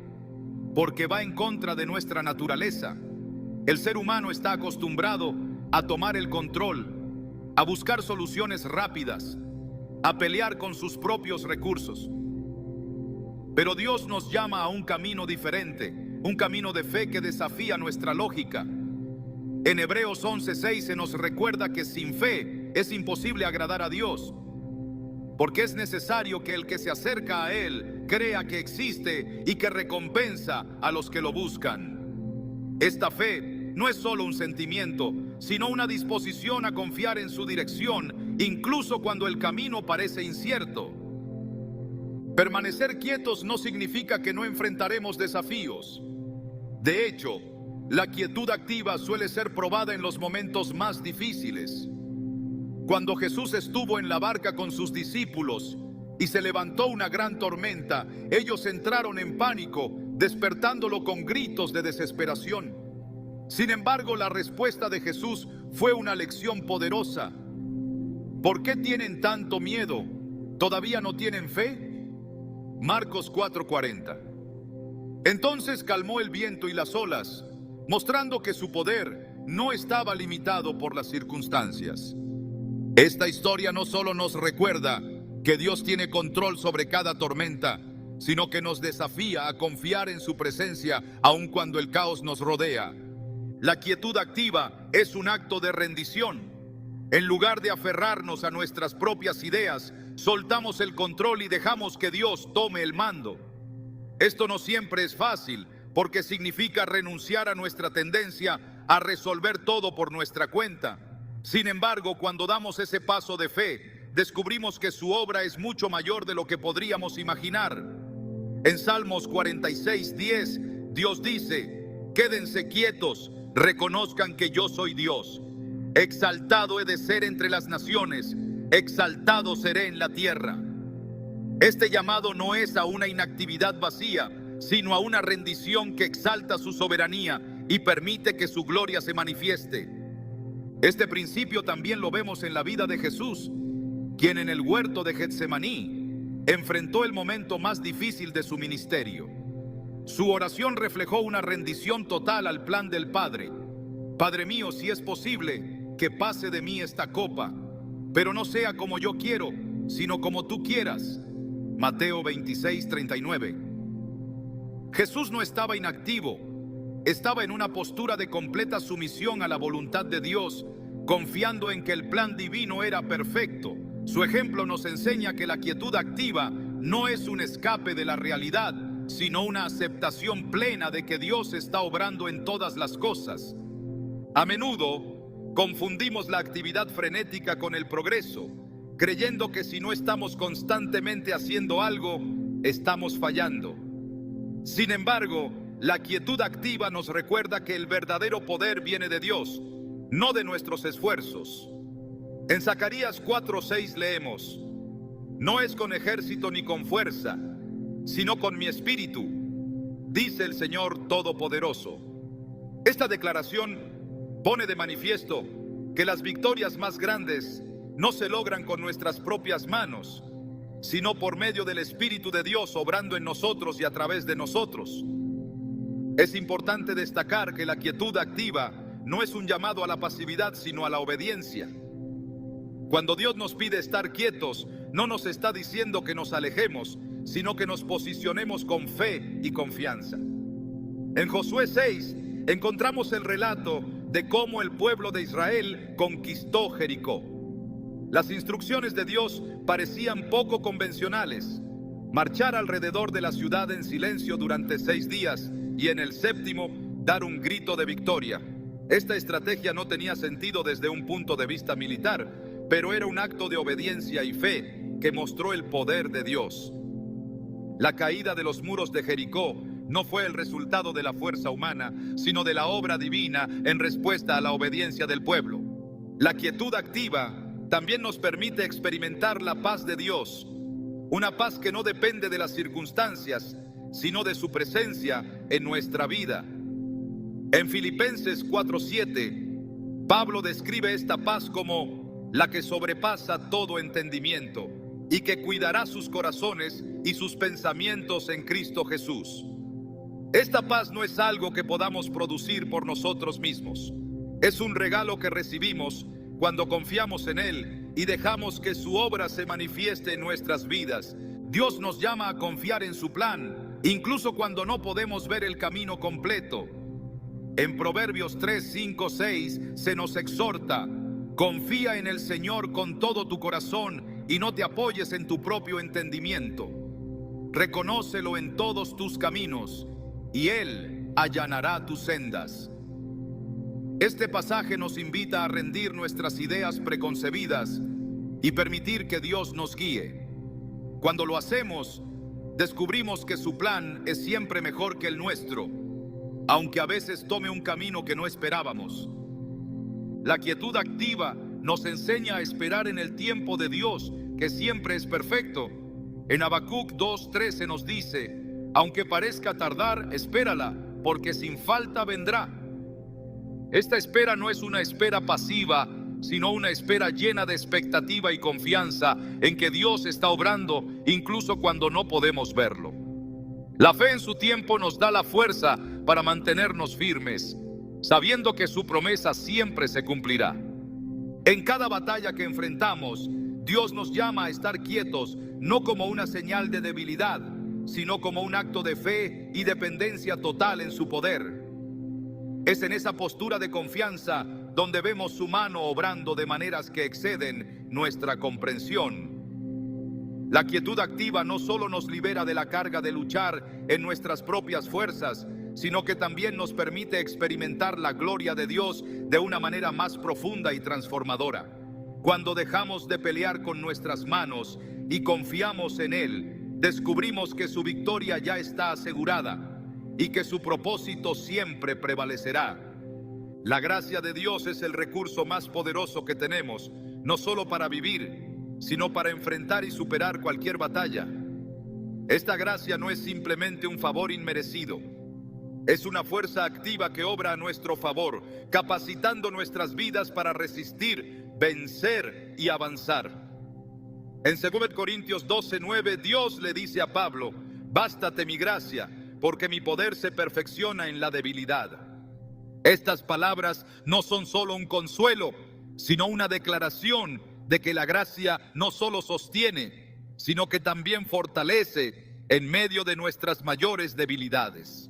porque va en contra de nuestra naturaleza. El ser humano está acostumbrado a tomar el control, a buscar soluciones rápidas, a pelear con sus propios recursos. Pero Dios nos llama a un camino diferente, un camino de fe que desafía nuestra lógica. En Hebreos 11:6 se nos recuerda que sin fe es imposible agradar a Dios, porque es necesario que el que se acerca a Él crea que existe y que recompensa a los que lo buscan. Esta fe no es solo un sentimiento, sino una disposición a confiar en su dirección, incluso cuando el camino parece incierto. Permanecer quietos no significa que no enfrentaremos desafíos. De hecho, la quietud activa suele ser probada en los momentos más difíciles. Cuando Jesús estuvo en la barca con sus discípulos y se levantó una gran tormenta, ellos entraron en pánico, despertándolo con gritos de desesperación. Sin embargo, la respuesta de Jesús fue una lección poderosa. ¿Por qué tienen tanto miedo? ¿Todavía no tienen fe? Marcos 4:40. Entonces calmó el viento y las olas, mostrando que su poder no estaba limitado por las circunstancias. Esta historia no solo nos recuerda que Dios tiene control sobre cada tormenta, sino que nos desafía a confiar en su presencia aun cuando el caos nos rodea. La quietud activa es un acto de rendición. En lugar de aferrarnos a nuestras propias ideas, soltamos el control y dejamos que Dios tome el mando. Esto no siempre es fácil, porque significa renunciar a nuestra tendencia a resolver todo por nuestra cuenta. Sin embargo, cuando damos ese paso de fe, descubrimos que su obra es mucho mayor de lo que podríamos imaginar. En Salmos 46:10, Dios dice: quédense quietos, reconozcan que yo soy Dios. Exaltado he de ser entre las naciones, exaltado seré en la tierra. Este llamado no es a una inactividad vacía, sino a una rendición que exalta su soberanía y permite que su gloria se manifieste. Este principio también lo vemos en la vida de Jesús, quien en el huerto de Getsemaní enfrentó el momento más difícil de su ministerio. Su oración reflejó una rendición total al plan del Padre. Padre mío, si es posible, que pase de mí esta copa, pero no sea como yo quiero, sino como tú quieras. Mateo 26:39. Jesús no estaba inactivo, estaba en una postura de completa sumisión a la voluntad de Dios, confiando en que el plan divino era perfecto. Su ejemplo nos enseña que la quietud activa no es un escape de la realidad, sino una aceptación plena de que Dios está obrando en todas las cosas. A menudo confundimos la actividad frenética con el progreso, creyendo que si no estamos constantemente haciendo algo, estamos fallando. Sin embargo, la quietud activa nos recuerda que el verdadero poder viene de Dios, no de nuestros esfuerzos. En Zacarías 4:6 leemos: no es con ejército ni con fuerza, sino con mi espíritu, dice el Señor Todopoderoso. Esta declaración pone de manifiesto que las victorias más grandes no se logran con nuestras propias manos, sino por medio del Espíritu de Dios obrando en nosotros y a través de nosotros. Es importante destacar que la quietud activa no es un llamado a la pasividad, sino a la obediencia. Cuando Dios nos pide estar quietos, no nos está diciendo que nos alejemos, sino que nos posicionemos con fe y confianza. En Josué 6 encontramos el relato de cómo el pueblo de Israel conquistó Jericó. Las instrucciones de Dios parecían poco convencionales: marchar alrededor de la ciudad en silencio durante 6 días y en el séptimo dar un grito de victoria. Esta estrategia no tenía sentido desde un punto de vista militar, pero era un acto de obediencia y fe que mostró el poder de Dios. La caída de los muros de Jericó no fue el resultado de la fuerza humana, sino de la obra divina en respuesta a la obediencia del pueblo. La quietud activa también nos permite experimentar la paz de Dios, una paz que no depende de las circunstancias, sino de su presencia en nuestra vida. En Filipenses 4:7, Pablo describe esta paz como la que sobrepasa todo entendimiento y que cuidará sus corazones y sus pensamientos en Cristo Jesús. Esta paz no es algo que podamos producir por nosotros mismos. Es un regalo que recibimos cuando confiamos en Él y dejamos que su obra se manifieste en nuestras vidas. Dios nos llama a confiar en su plan, incluso cuando no podemos ver el camino completo. En Proverbios 3, 5, 6 se nos exhorta: confía en el Señor con todo tu corazón y no te apoyes en tu propio entendimiento. Reconócelo en todos tus caminos y Él allanará tus sendas. Este pasaje nos invita a rendir nuestras ideas preconcebidas y permitir que Dios nos guíe. Cuando lo hacemos, descubrimos que su plan es siempre mejor que el nuestro, aunque a veces tome un camino que no esperábamos. La quietud activa nos enseña a esperar en el tiempo de Dios, que siempre es perfecto. En Habacuc 2:13 nos dice: aunque parezca tardar, espérala, porque sin falta vendrá. Esta espera no es una espera pasiva, sino una espera llena de expectativa y confianza en que Dios está obrando, incluso cuando no podemos verlo. La fe en su tiempo nos da la fuerza para mantenernos firmes, sabiendo que su promesa siempre se cumplirá. En cada batalla que enfrentamos, Dios nos llama a estar quietos, no como una señal de debilidad, sino como un acto de fe y dependencia total en su poder. Es en esa postura de confianza donde vemos su mano obrando de maneras que exceden nuestra comprensión. La quietud activa no solo nos libera de la carga de luchar en nuestras propias fuerzas, sino que también nos permite experimentar la gloria de Dios de una manera más profunda y transformadora. Cuando dejamos de pelear con nuestras manos y confiamos en Él, descubrimos que su victoria ya está asegurada y que su propósito siempre prevalecerá. La gracia de Dios es el recurso más poderoso que tenemos, no solo para vivir, sino para enfrentar y superar cualquier batalla. Esta gracia no es simplemente un favor inmerecido. Es una fuerza activa que obra a nuestro favor, capacitando nuestras vidas para resistir, vencer y avanzar. En 2 Corintios 12:9, Dios le dice a Pablo: bástate mi gracia, porque mi poder se perfecciona en la debilidad. Estas palabras no son solo un consuelo, sino una declaración de que la gracia no solo sostiene, sino que también fortalece en medio de nuestras mayores debilidades.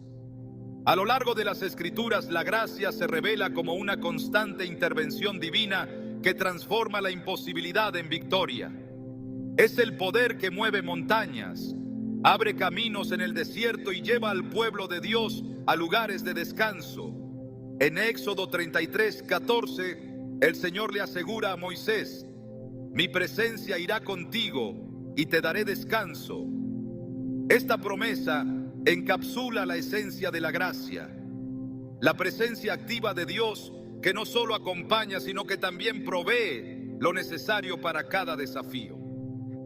A lo largo de las Escrituras, la gracia se revela como una constante intervención divina que transforma la imposibilidad en victoria. Es el poder que mueve montañas, abre caminos en el desierto y lleva al pueblo de Dios a lugares de descanso. En Éxodo 33:14, el Señor le asegura a Moisés: mi presencia irá contigo y te daré descanso. Esta promesa encapsula la esencia de la gracia, la presencia activa de Dios que no solo acompaña, sino que también provee lo necesario para cada desafío.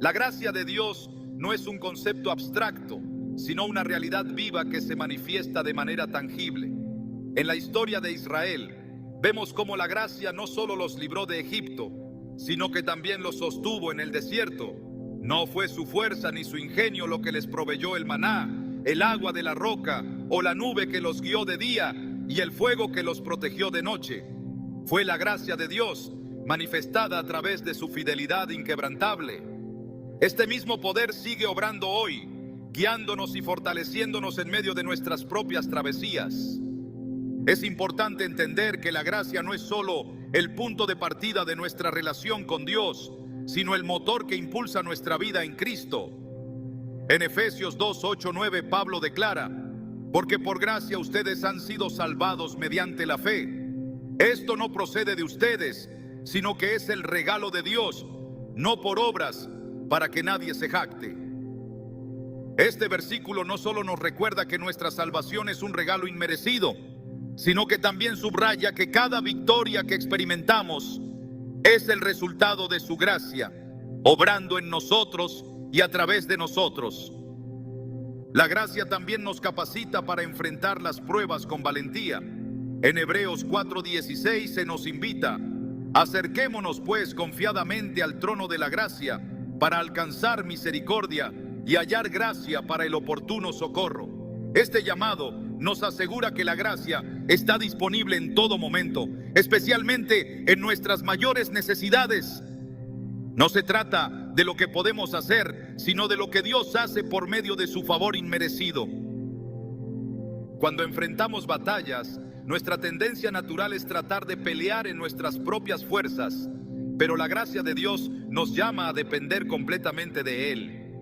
La gracia de Dios no es un concepto abstracto, sino una realidad viva que se manifiesta de manera tangible. En la historia de Israel, vemos cómo la gracia no solo los libró de Egipto, sino que también los sostuvo en el desierto. No fue su fuerza ni su ingenio lo que les proveyó el maná, el agua de la roca o la nube que los guió de día y el fuego que los protegió de noche. Fue la gracia de Dios manifestada a través de su fidelidad inquebrantable. Este mismo poder sigue obrando hoy, guiándonos y fortaleciéndonos en medio de nuestras propias travesías. Es importante entender que la gracia no es solo el punto de partida de nuestra relación con Dios, sino el motor que impulsa nuestra vida en Cristo. En Efesios 2:8-9, Pablo declara: porque por gracia ustedes han sido salvados mediante la fe. Esto no procede de ustedes, sino que es el regalo de Dios, no por obras, para que nadie se jacte. Este versículo no solo nos recuerda que nuestra salvación es un regalo inmerecido, sino que también subraya que cada victoria que experimentamos es el resultado de su gracia, obrando en nosotros y a través de nosotros. La gracia también nos capacita para enfrentar las pruebas con valentía. En Hebreos 4:16 se nos invita: acerquémonos pues confiadamente al trono de la gracia para alcanzar misericordia y hallar gracia para el oportuno socorro. Este llamado nos asegura que la gracia está disponible en todo momento, especialmente en nuestras mayores necesidades. No se trata de lo que podemos hacer, sino de lo que Dios hace por medio de su favor inmerecido. Cuando enfrentamos batallas, nuestra tendencia natural es tratar de pelear en nuestras propias fuerzas, pero la gracia de Dios nos llama a depender completamente de Él.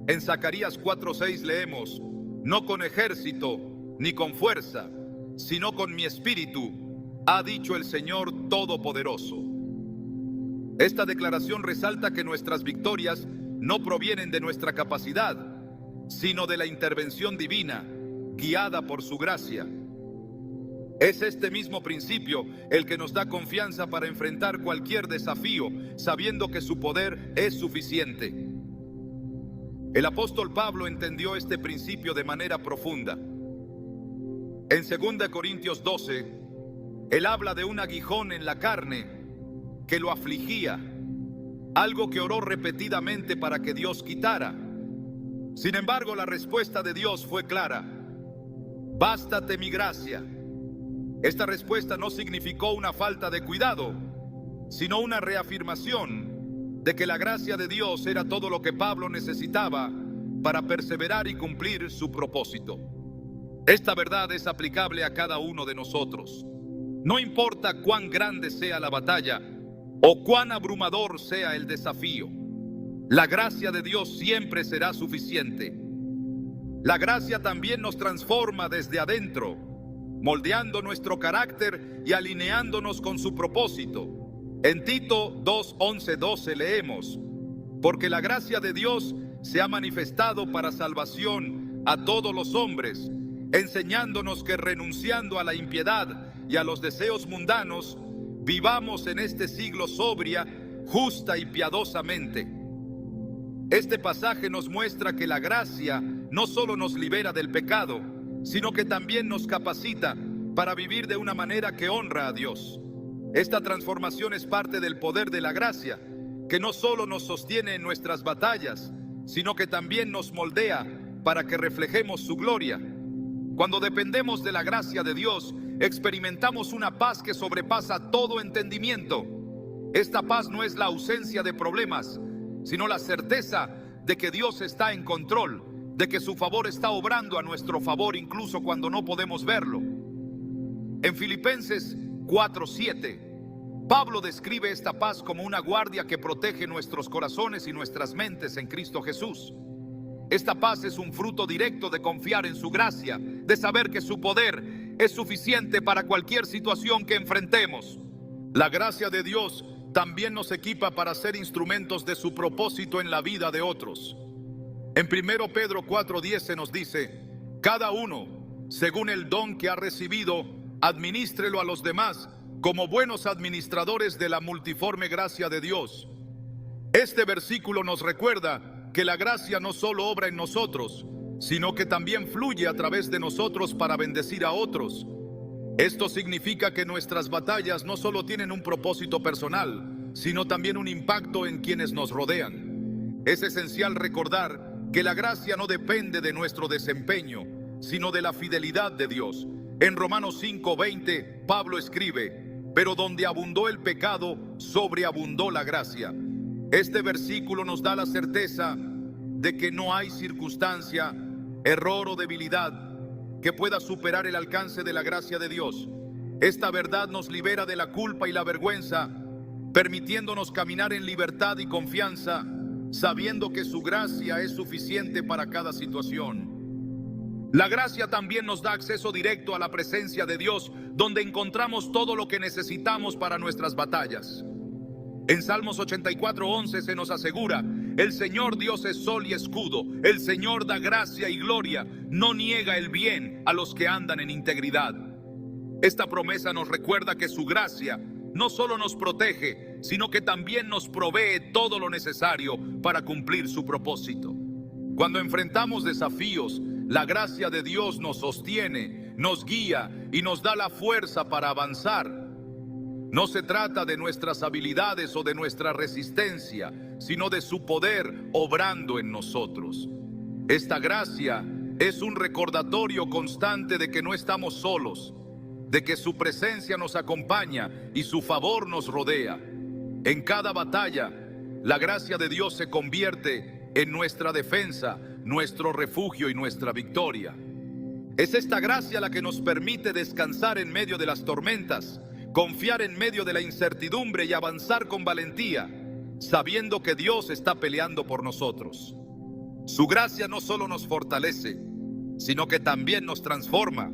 En Zacarías 4:6 leemos: no con ejército ni con fuerza, sino con mi espíritu, ha dicho el Señor Todopoderoso. Esta declaración resalta que nuestras victorias no provienen de nuestra capacidad, sino de la intervención divina, guiada por su gracia. Es este mismo principio el que nos da confianza para enfrentar cualquier desafío, sabiendo que su poder es suficiente. El apóstol Pablo entendió este principio de manera profunda. En 2 Corintios 12, él habla de un aguijón en la carne que lo afligía, algo que oró repetidamente para que Dios quitara. Sin embargo, la respuesta de Dios fue clara: bástate mi gracia. Esta respuesta no significó una falta de cuidado, sino una reafirmación de que la gracia de Dios era todo lo que Pablo necesitaba para perseverar y cumplir su propósito. Esta verdad es aplicable a cada uno de nosotros. No importa cuán grande sea la batalla o cuán abrumador sea el desafío, la gracia de Dios siempre será suficiente. La gracia también nos transforma desde adentro, moldeando nuestro carácter y alineándonos con su propósito. En Tito 2:11-12 leemos: porque la gracia de Dios se ha manifestado para salvación a todos los hombres, enseñándonos que renunciando a la impiedad y a los deseos mundanos, vivamos en este siglo sobria, justa y piadosamente. Este pasaje nos muestra que la gracia no solo nos libera del pecado, sino que también nos capacita para vivir de una manera que honra a Dios. Esta transformación es parte del poder de la gracia, que no solo nos sostiene en nuestras batallas, sino que también nos moldea para que reflejemos su gloria. Cuando dependemos de la gracia de Dios, experimentamos una paz que sobrepasa todo entendimiento. Esta paz no es la ausencia de problemas, sino la certeza de que Dios está en control, de que su favor está obrando a nuestro favor incluso cuando no podemos verlo. En Filipenses 4:7, Pablo describe esta paz como una guardia que protege nuestros corazones y nuestras mentes en Cristo Jesús. Esta paz es un fruto directo de confiar en su gracia, de saber que su poder es suficiente para cualquier situación que enfrentemos. La gracia de Dios también nos equipa para ser instrumentos de su propósito en la vida de otros. En 1 Pedro 4:10 se nos dice: cada uno, según el don que ha recibido, adminístrelo a los demás como buenos administradores de la multiforme gracia de Dios. Este versículo nos recuerda que la gracia no solo obra en nosotros, sino que también fluye a través de nosotros para bendecir a otros. Esto significa que nuestras batallas no solo tienen un propósito personal, sino también un impacto en quienes nos rodean. Es esencial recordar que la gracia no depende de nuestro desempeño, sino de la fidelidad de Dios. En Romanos 5:20, Pablo escribe: pero donde abundó el pecado, sobreabundó la gracia. Este versículo nos da la certeza de que no hay circunstancia, error o debilidad que pueda superar el alcance de la gracia de Dios. Esta verdad nos libera de la culpa y la vergüenza, permitiéndonos caminar en libertad y confianza, sabiendo que su gracia es suficiente para cada situación. La gracia también nos da acceso directo a la presencia de Dios, donde encontramos todo lo que necesitamos para nuestras batallas. En Salmos 84:11 se nos asegura: el Señor Dios es sol y escudo, el Señor da gracia y gloria, no niega el bien a los que andan en integridad. Esta promesa nos recuerda que su gracia no solo nos protege, sino que también nos provee todo lo necesario para cumplir su propósito. Cuando enfrentamos desafíos, la gracia de Dios nos sostiene, nos guía y nos da la fuerza para avanzar. No se trata de nuestras habilidades o de nuestra resistencia, sino de su poder obrando en nosotros. Esta gracia es un recordatorio constante de que no estamos solos, de que su presencia nos acompaña y su favor nos rodea. En cada batalla, la gracia de Dios se convierte en nuestra defensa, nuestro refugio y nuestra victoria. Es esta gracia la que nos permite descansar en medio de las tormentas, confiar en medio de la incertidumbre y avanzar con valentía, sabiendo que Dios está peleando por nosotros. Su gracia no solo nos fortalece, sino que también nos transforma,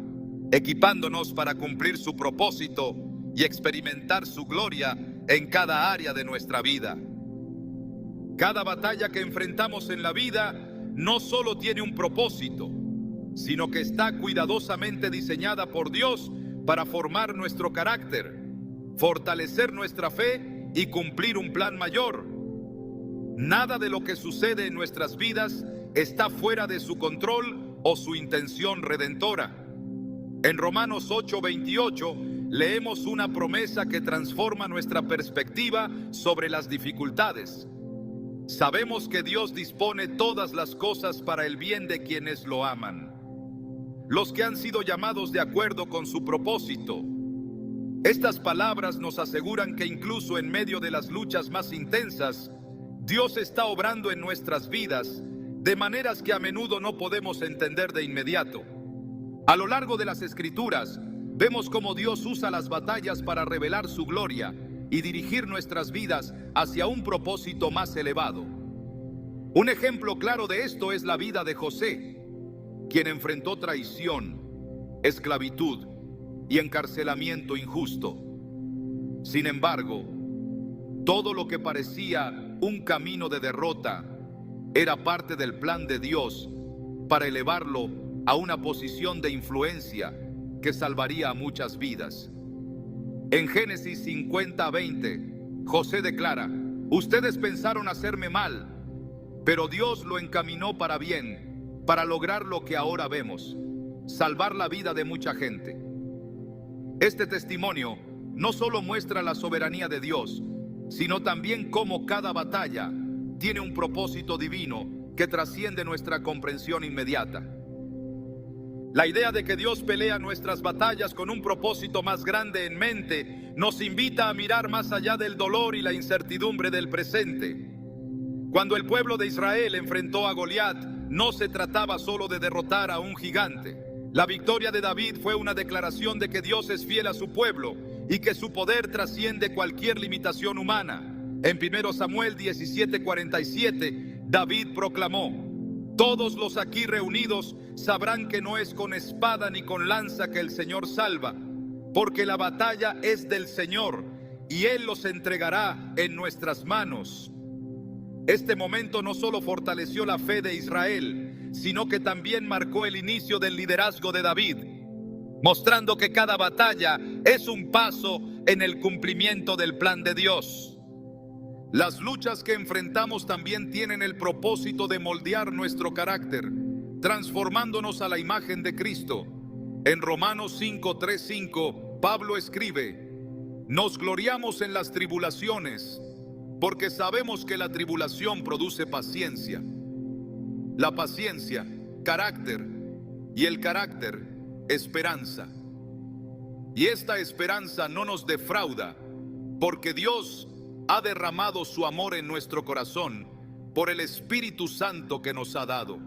equipándonos para cumplir su propósito y experimentar su gloria en cada área de nuestra vida. Cada batalla que enfrentamos en la vida no solo tiene un propósito, sino que está cuidadosamente diseñada por Dios para formar nuestro carácter, fortalecer nuestra fe y cumplir un plan mayor. Nada de lo que sucede en nuestras vidas está fuera de su control o su intención redentora. En Romanos 8:28 leemos una promesa que transforma nuestra perspectiva sobre las dificultades. Sabemos que Dios dispone todas las cosas para el bien de quienes lo aman, los que han sido llamados de acuerdo con su propósito. Estas palabras nos aseguran que incluso en medio de las luchas más intensas, Dios está obrando en nuestras vidas de maneras que a menudo no podemos entender de inmediato. A lo largo de las Escrituras, vemos cómo Dios usa las batallas para revelar su gloria y dirigir nuestras vidas hacia un propósito más elevado. Un ejemplo claro de esto es la vida de José, quien enfrentó traición, esclavitud y encarcelamiento injusto. Sin embargo, todo lo que parecía un camino de derrota era parte del plan de Dios para elevarlo a una posición de influencia que salvaría a muchas vidas. En Génesis 50:20, José declara: ustedes pensaron hacerme mal, pero Dios lo encaminó para bien, para lograr lo que ahora vemos. salvar la vida de mucha gente. Este testimonio no solo muestra la soberanía de Dios, sino también cómo cada batalla tiene un propósito divino que trasciende nuestra comprensión inmediata. La idea de que Dios pelea nuestras batallas con un propósito más grande en mente nos invita a mirar más allá del dolor y la incertidumbre del presente. Cuando el pueblo de Israel enfrentó a Goliat, no se trataba solo de derrotar a un gigante. La victoria de David fue una declaración de que Dios es fiel a su pueblo y que su poder trasciende cualquier limitación humana. En 1 Samuel 17:47, David proclamó: todos los aquí reunidos sabrán que no es con espada ni con lanza que el Señor salva, porque la batalla es del Señor y Él los entregará en nuestras manos. Este momento no solo fortaleció la fe de Israel, sino que también marcó el inicio del liderazgo de David, mostrando que cada batalla es un paso en el cumplimiento del plan de Dios. Las luchas que enfrentamos también tienen el propósito de moldear nuestro carácter, transformándonos a la imagen de Cristo. En Romanos 5:3-5, Pablo escribe: nos gloriamos en las tribulaciones, porque sabemos que la tribulación produce paciencia. La paciencia, carácter, y el carácter, esperanza. Y esta esperanza no nos defrauda, porque Dios ha derramado su amor en nuestro corazón por el Espíritu Santo que nos ha dado.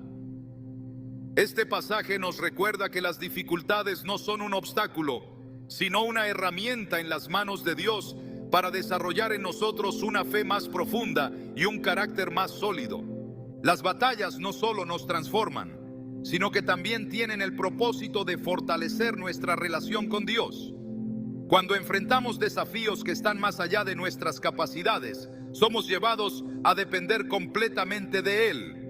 Este pasaje nos recuerda que las dificultades no son un obstáculo, sino una herramienta en las manos de Dios para desarrollar en nosotros una fe más profunda y un carácter más sólido. Las batallas no solo nos transforman, sino que también tienen el propósito de fortalecer nuestra relación con Dios. Cuando enfrentamos desafíos que están más allá de nuestras capacidades, somos llevados a depender completamente de Él.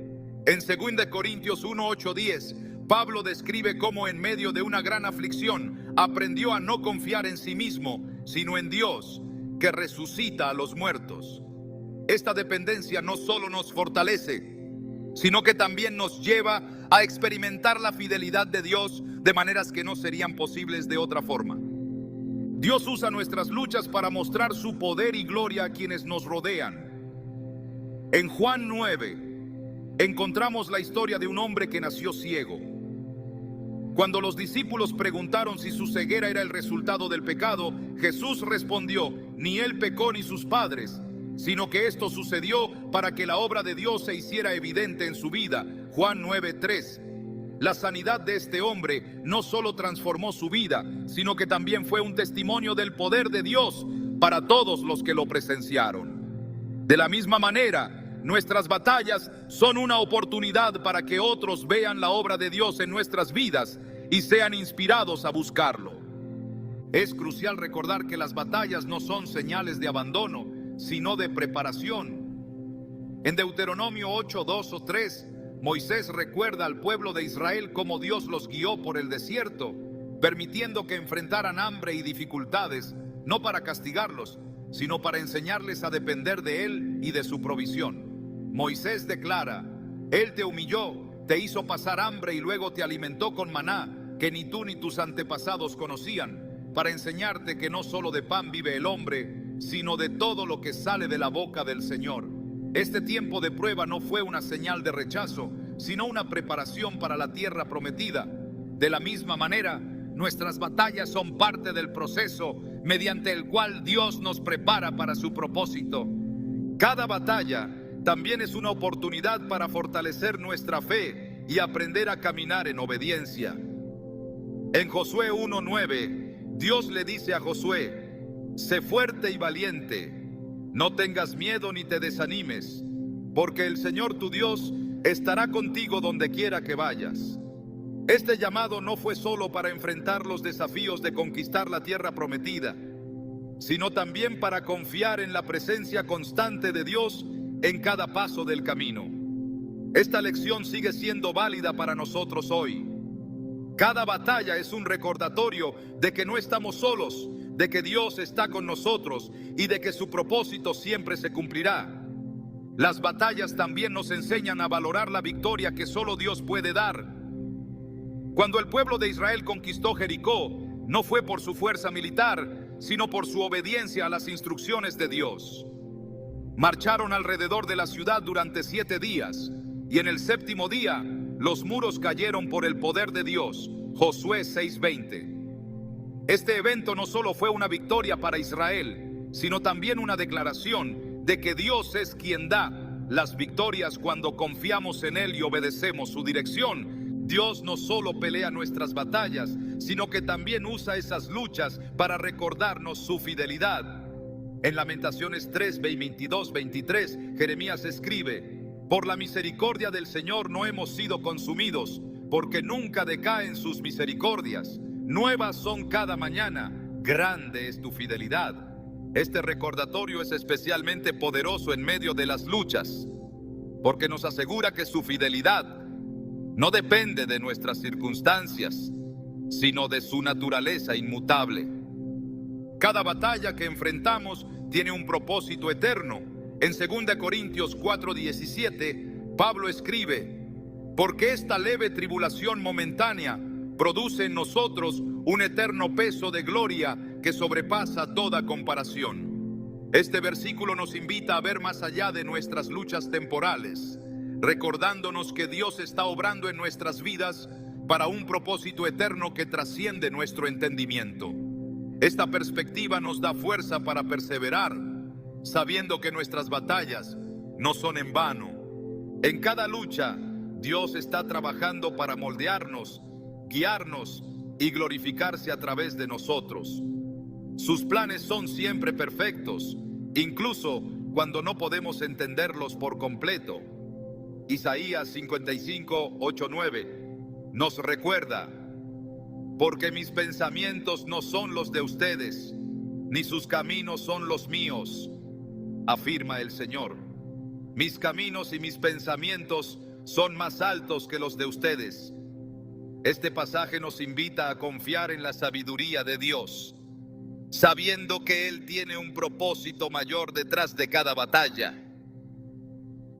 En 2 Corintios 1:8-10, Pablo describe cómo en medio de una gran aflicción aprendió a no confiar en sí mismo, sino en Dios, que resucita a los muertos. Esta dependencia no solo nos fortalece, sino que también nos lleva a experimentar la fidelidad de Dios de maneras que no serían posibles de otra forma. Dios usa nuestras luchas para mostrar su poder y gloria a quienes nos rodean. En Juan 9 encontramos la historia de un hombre que nació ciego. Cuando los discípulos preguntaron si su ceguera era el resultado del pecado, Jesús respondió: ni él pecó ni sus padres, sino que esto sucedió para que la obra de Dios se hiciera evidente en su vida. Juan 9:3. La sanidad de este hombre no solo transformó su vida, sino que también fue un testimonio del poder de Dios para todos los que lo presenciaron. De la misma manera, nuestras batallas son una oportunidad para que otros vean la obra de Dios en nuestras vidas y sean inspirados a buscarlo. Es crucial recordar que las batallas no son señales de abandono, sino de preparación. En Deuteronomio 8:2-3, Moisés recuerda al pueblo de Israel cómo Dios los guió por el desierto, permitiendo que enfrentaran hambre y dificultades, no para castigarlos, sino para enseñarles a depender de Él y de su provisión. Moisés declara: Él te humilló, te hizo pasar hambre y luego te alimentó con maná, que ni tú ni tus antepasados conocían, para enseñarte que no solo de pan vive el hombre, sino de todo lo que sale de la boca del Señor. Este tiempo de prueba no fue una señal de rechazo, sino una preparación para la tierra prometida. De la misma manera, nuestras batallas son parte del proceso mediante el cual Dios nos prepara para su propósito. Cada batalla también es una oportunidad para fortalecer nuestra fe y aprender a caminar en obediencia. En Josué 1:9, Dios le dice a Josué: sé fuerte y valiente, no tengas miedo ni te desanimes, porque el Señor tu Dios estará contigo donde quiera que vayas. Este llamado no fue solo para enfrentar los desafíos de conquistar la tierra prometida, sino también para confiar en la presencia constante de Dios en cada paso del camino. Esta lección sigue siendo válida para nosotros hoy. Cada batalla es un recordatorio de que no estamos solos, de que Dios está con nosotros y de que su propósito siempre se cumplirá. Las batallas también nos enseñan a valorar la victoria que solo Dios puede dar. Cuando el pueblo de Israel conquistó Jericó, no fue por su fuerza militar, sino por su obediencia a las instrucciones de Dios. Marcharon alrededor de la ciudad durante 7 días, y en el 7º día los muros cayeron por el poder de Dios. Josué 6:20. Este evento no solo fue una victoria para Israel, sino también una declaración de que Dios es quien da las victorias cuando confiamos en Él y obedecemos su dirección. Dios no solo pelea nuestras batallas, sino que también usa esas luchas para recordarnos su fidelidad. En Lamentaciones 3:22-23, Jeremías escribe: por la misericordia del Señor no hemos sido consumidos, porque nunca decaen sus misericordias. Nuevas son cada mañana, grande es tu fidelidad. Este recordatorio es especialmente poderoso en medio de las luchas, porque nos asegura que su fidelidad no depende de nuestras circunstancias, sino de su naturaleza inmutable. Cada batalla que enfrentamos tiene un propósito eterno. En 2 Corintios 4:17, Pablo escribe: porque esta leve tribulación momentánea produce en nosotros un eterno peso de gloria que sobrepasa toda comparación. Este versículo nos invita a ver más allá de nuestras luchas temporales, recordándonos que Dios está obrando en nuestras vidas para un propósito eterno que trasciende nuestro entendimiento. Esta perspectiva nos da fuerza para perseverar, sabiendo que nuestras batallas no son en vano. En cada lucha, Dios está trabajando para moldearnos, guiarnos y glorificarse a través de nosotros. Sus planes son siempre perfectos, incluso cuando no podemos entenderlos por completo. Isaías 55:8-9 nos recuerda: porque mis pensamientos no son los de ustedes, ni sus caminos son los míos, afirma el Señor. Mis caminos y mis pensamientos son más altos que los de ustedes. Este pasaje nos invita a confiar en la sabiduría de Dios, sabiendo que Él tiene un propósito mayor detrás de cada batalla.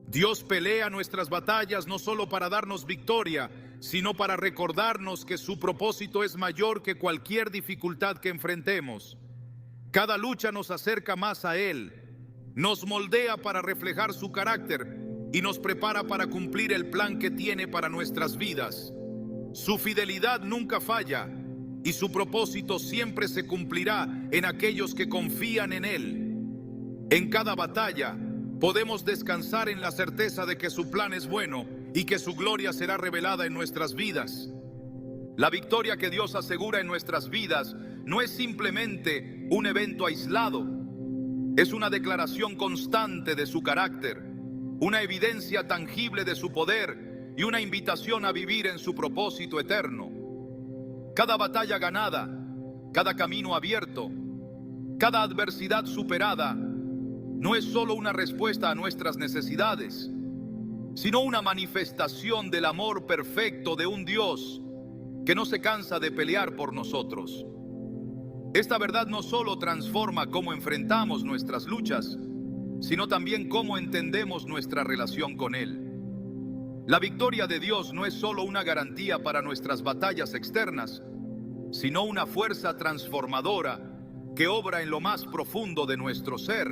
Dios pelea nuestras batallas no solo para darnos victoria, sino para recordarnos que su propósito es mayor que cualquier dificultad que enfrentemos. Cada lucha nos acerca más a Él, nos moldea para reflejar su carácter y nos prepara para cumplir el plan que tiene para nuestras vidas. Su fidelidad nunca falla y su propósito siempre se cumplirá en aquellos que confían en Él. En cada batalla podemos descansar en la certeza de que su plan es bueno y que su gloria será revelada en nuestras vidas. La victoria que Dios asegura en nuestras vidas no es simplemente un evento aislado, es una declaración constante de su carácter, una evidencia tangible de su poder y una invitación a vivir en su propósito eterno. Cada batalla ganada, cada camino abierto, cada adversidad superada, no es solo una respuesta a nuestras necesidades, sino una manifestación del amor perfecto de un Dios que no se cansa de pelear por nosotros. Esta verdad no solo transforma cómo enfrentamos nuestras luchas, sino también cómo entendemos nuestra relación con Él. La victoria de Dios no es solo una garantía para nuestras batallas externas, sino una fuerza transformadora que obra en lo más profundo de nuestro ser,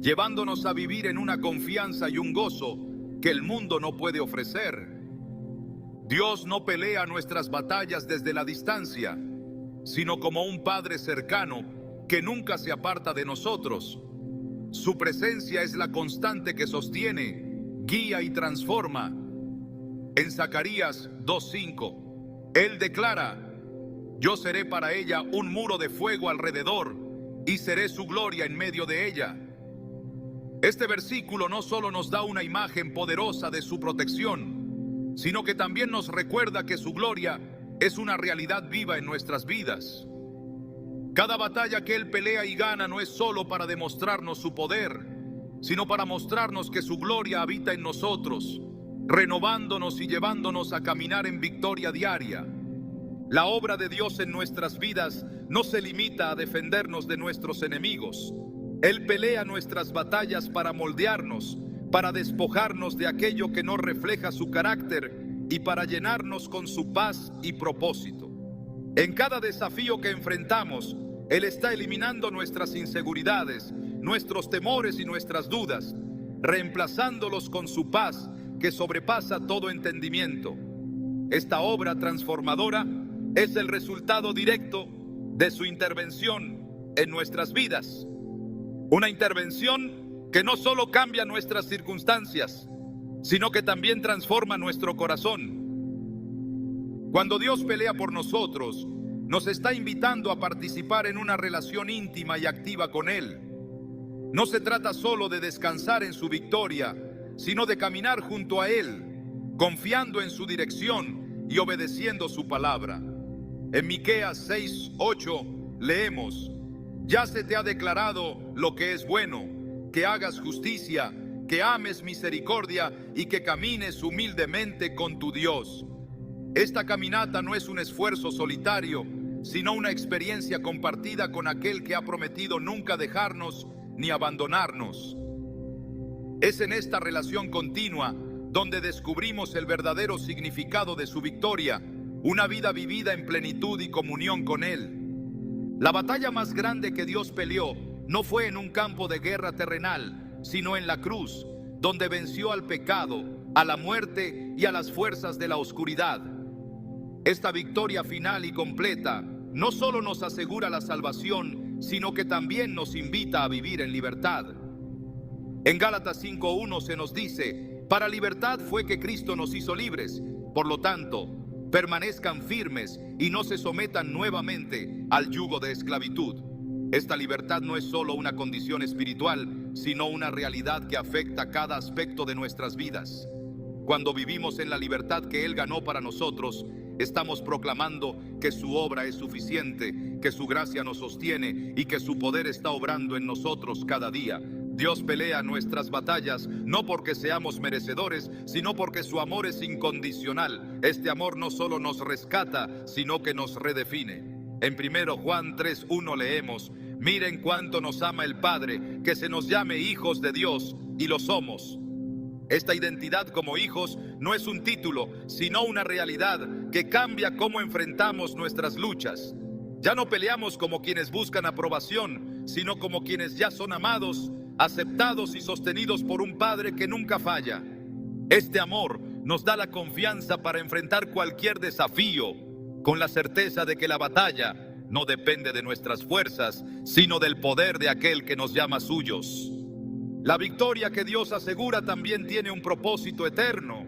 llevándonos a vivir en una confianza y un gozo que el mundo no puede ofrecer. Dios no pelea nuestras batallas desde la distancia, sino como un Padre cercano que nunca se aparta de nosotros. Su presencia es la constante que sostiene, guía y transforma. En Zacarías 2:5, Él declara: yo seré para ella un muro de fuego alrededor y seré su gloria en medio de ella. Este versículo no solo nos da una imagen poderosa de su protección, sino que también nos recuerda que su gloria es una realidad viva en nuestras vidas. Cada batalla que Él pelea y gana no es solo para demostrarnos su poder, sino para mostrarnos que su gloria habita en nosotros, renovándonos y llevándonos a caminar en victoria diaria. La obra de Dios en nuestras vidas no se limita a defendernos de nuestros enemigos. Él pelea nuestras batallas para moldearnos, para despojarnos de aquello que no refleja su carácter y para llenarnos con su paz y propósito. En cada desafío que enfrentamos, Él está eliminando nuestras inseguridades, nuestros temores y nuestras dudas, reemplazándolos con su paz que sobrepasa todo entendimiento. Esta obra transformadora es el resultado directo de su intervención en nuestras vidas. Una intervención que no solo cambia nuestras circunstancias, sino que también transforma nuestro corazón. Cuando Dios pelea por nosotros, nos está invitando a participar en una relación íntima y activa con Él. No se trata solo de descansar en su victoria, sino de caminar junto a Él, confiando en su dirección y obedeciendo su palabra. En Miqueas 6:8 leemos: ya se te ha declarado lo que es bueno, que hagas justicia, que ames misericordia y que camines humildemente con tu Dios. Esta caminata no es un esfuerzo solitario, sino una experiencia compartida con aquel que ha prometido nunca dejarnos ni abandonarnos. Es en esta relación continua donde descubrimos el verdadero significado de su victoria, una vida vivida en plenitud y comunión con Él. La batalla más grande que Dios peleó no fue en un campo de guerra terrenal, sino en la cruz, donde venció al pecado, a la muerte y a las fuerzas de la oscuridad. Esta victoria final y completa no solo nos asegura la salvación, sino que también nos invita a vivir en libertad. En Gálatas 5:1 se nos dice: para libertad fue que Cristo nos hizo libres. Por lo tanto, permanezcan firmes y no se sometan nuevamente al yugo de esclavitud. Esta libertad no es solo una condición espiritual, sino una realidad que afecta cada aspecto de nuestras vidas. Cuando vivimos en la libertad que Él ganó para nosotros, estamos proclamando que su obra es suficiente, que su gracia nos sostiene y que su poder está obrando en nosotros cada día. Dios pelea nuestras batallas no porque seamos merecedores, sino porque su amor es incondicional. Este amor no solo nos rescata, sino que nos redefine. En 1 Juan 3:1 leemos: miren cuánto nos ama el Padre, que se nos llame hijos de Dios, y lo somos. Esta identidad como hijos no es un título, sino una realidad que cambia cómo enfrentamos nuestras luchas. Ya no peleamos como quienes buscan aprobación, sino como quienes ya son amados, aceptados y sostenidos por un Padre que nunca falla. Este amor nos da la confianza para enfrentar cualquier desafío, con la certeza de que la batalla no depende de nuestras fuerzas, sino del poder de aquel que nos llama suyos. La victoria que Dios asegura también tiene un propósito eterno.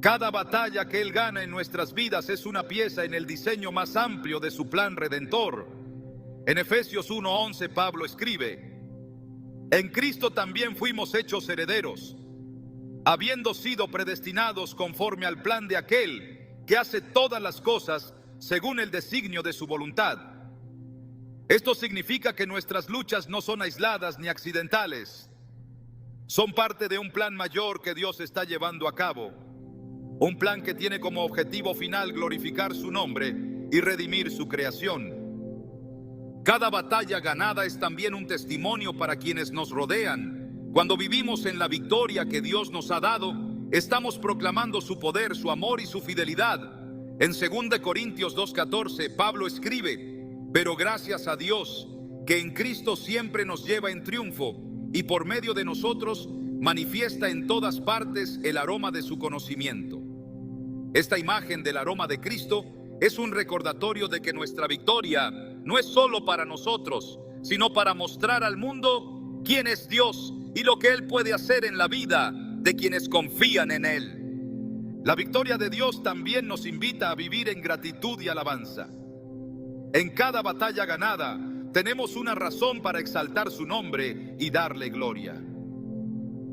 Cada batalla que Él gana en nuestras vidas es una pieza en el diseño más amplio de su plan redentor. En Efesios 1:11 Pablo escribe: en Cristo también fuimos hechos herederos, habiendo sido predestinados conforme al plan de aquel que hace todas las cosas según el designio de su voluntad. Esto significa que nuestras luchas no son aisladas ni accidentales. Son parte de un plan mayor que Dios está llevando a cabo. Un plan que tiene como objetivo final glorificar su nombre y redimir su creación. Cada batalla ganada es también un testimonio para quienes nos rodean. Cuando vivimos en la victoria que Dios nos ha dado, estamos proclamando su poder, su amor y su fidelidad. En 2 Corintios 2:14, Pablo escribe: pero gracias a Dios, que en Cristo siempre nos lleva en triunfo, y por medio de nosotros manifiesta en todas partes el aroma de su conocimiento. Esta imagen del aroma de Cristo es un recordatorio de que nuestra victoria no es solo para nosotros, sino para mostrar al mundo quién es Dios y lo que Él puede hacer en la vida de quienes confían en Él. La victoria de Dios también nos invita a vivir en gratitud y alabanza. En cada batalla ganada, tenemos una razón para exaltar su nombre y darle gloria.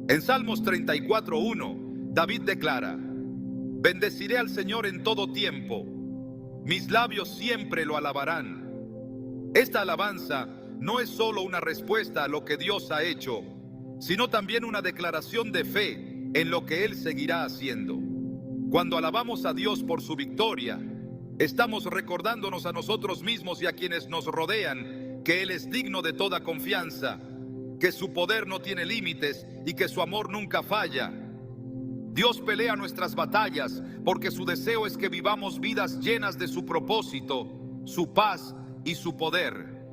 En Salmos 34:1, David declara: bendeciré al Señor en todo tiempo, mis labios siempre lo alabarán. Esta alabanza no es solo una respuesta a lo que Dios ha hecho, sino también una declaración de fe en lo que Él seguirá haciendo. Cuando alabamos a Dios por su victoria, estamos recordándonos a nosotros mismos y a quienes nos rodean que Él es digno de toda confianza, que su poder no tiene límites y que su amor nunca falla. Dios pelea nuestras batallas porque su deseo es que vivamos vidas llenas de su propósito, su paz y su poder.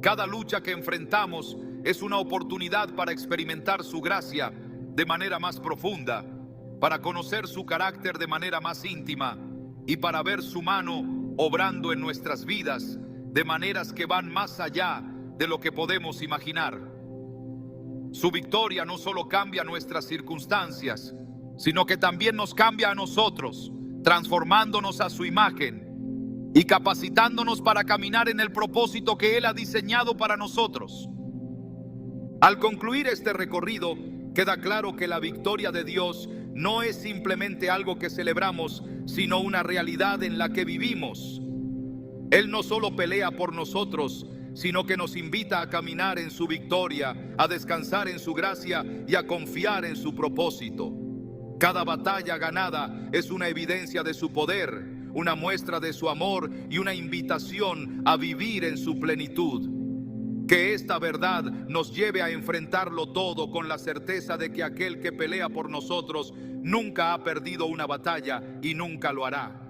Cada lucha que enfrentamos es una oportunidad para experimentar su gracia de manera más profunda, para conocer su carácter de manera más íntima y para ver su mano obrando en nuestras vidas de maneras que van más allá de lo que podemos imaginar. Su victoria no solo cambia nuestras circunstancias, sino que también nos cambia a nosotros, transformándonos a su imagen y capacitándonos para caminar en el propósito que Él ha diseñado para nosotros. Al concluir este recorrido, queda claro que la victoria de Dios no es simplemente algo que celebramos, sino una realidad en la que vivimos. Él no solo pelea por nosotros, sino que nos invita a caminar en su victoria, a descansar en su gracia y a confiar en su propósito. Cada batalla ganada es una evidencia de su poder, una muestra de su amor y una invitación a vivir en su plenitud. Que esta verdad nos lleve a enfrentarlo todo con la certeza de que aquel que pelea por nosotros nunca ha perdido una batalla y nunca lo hará.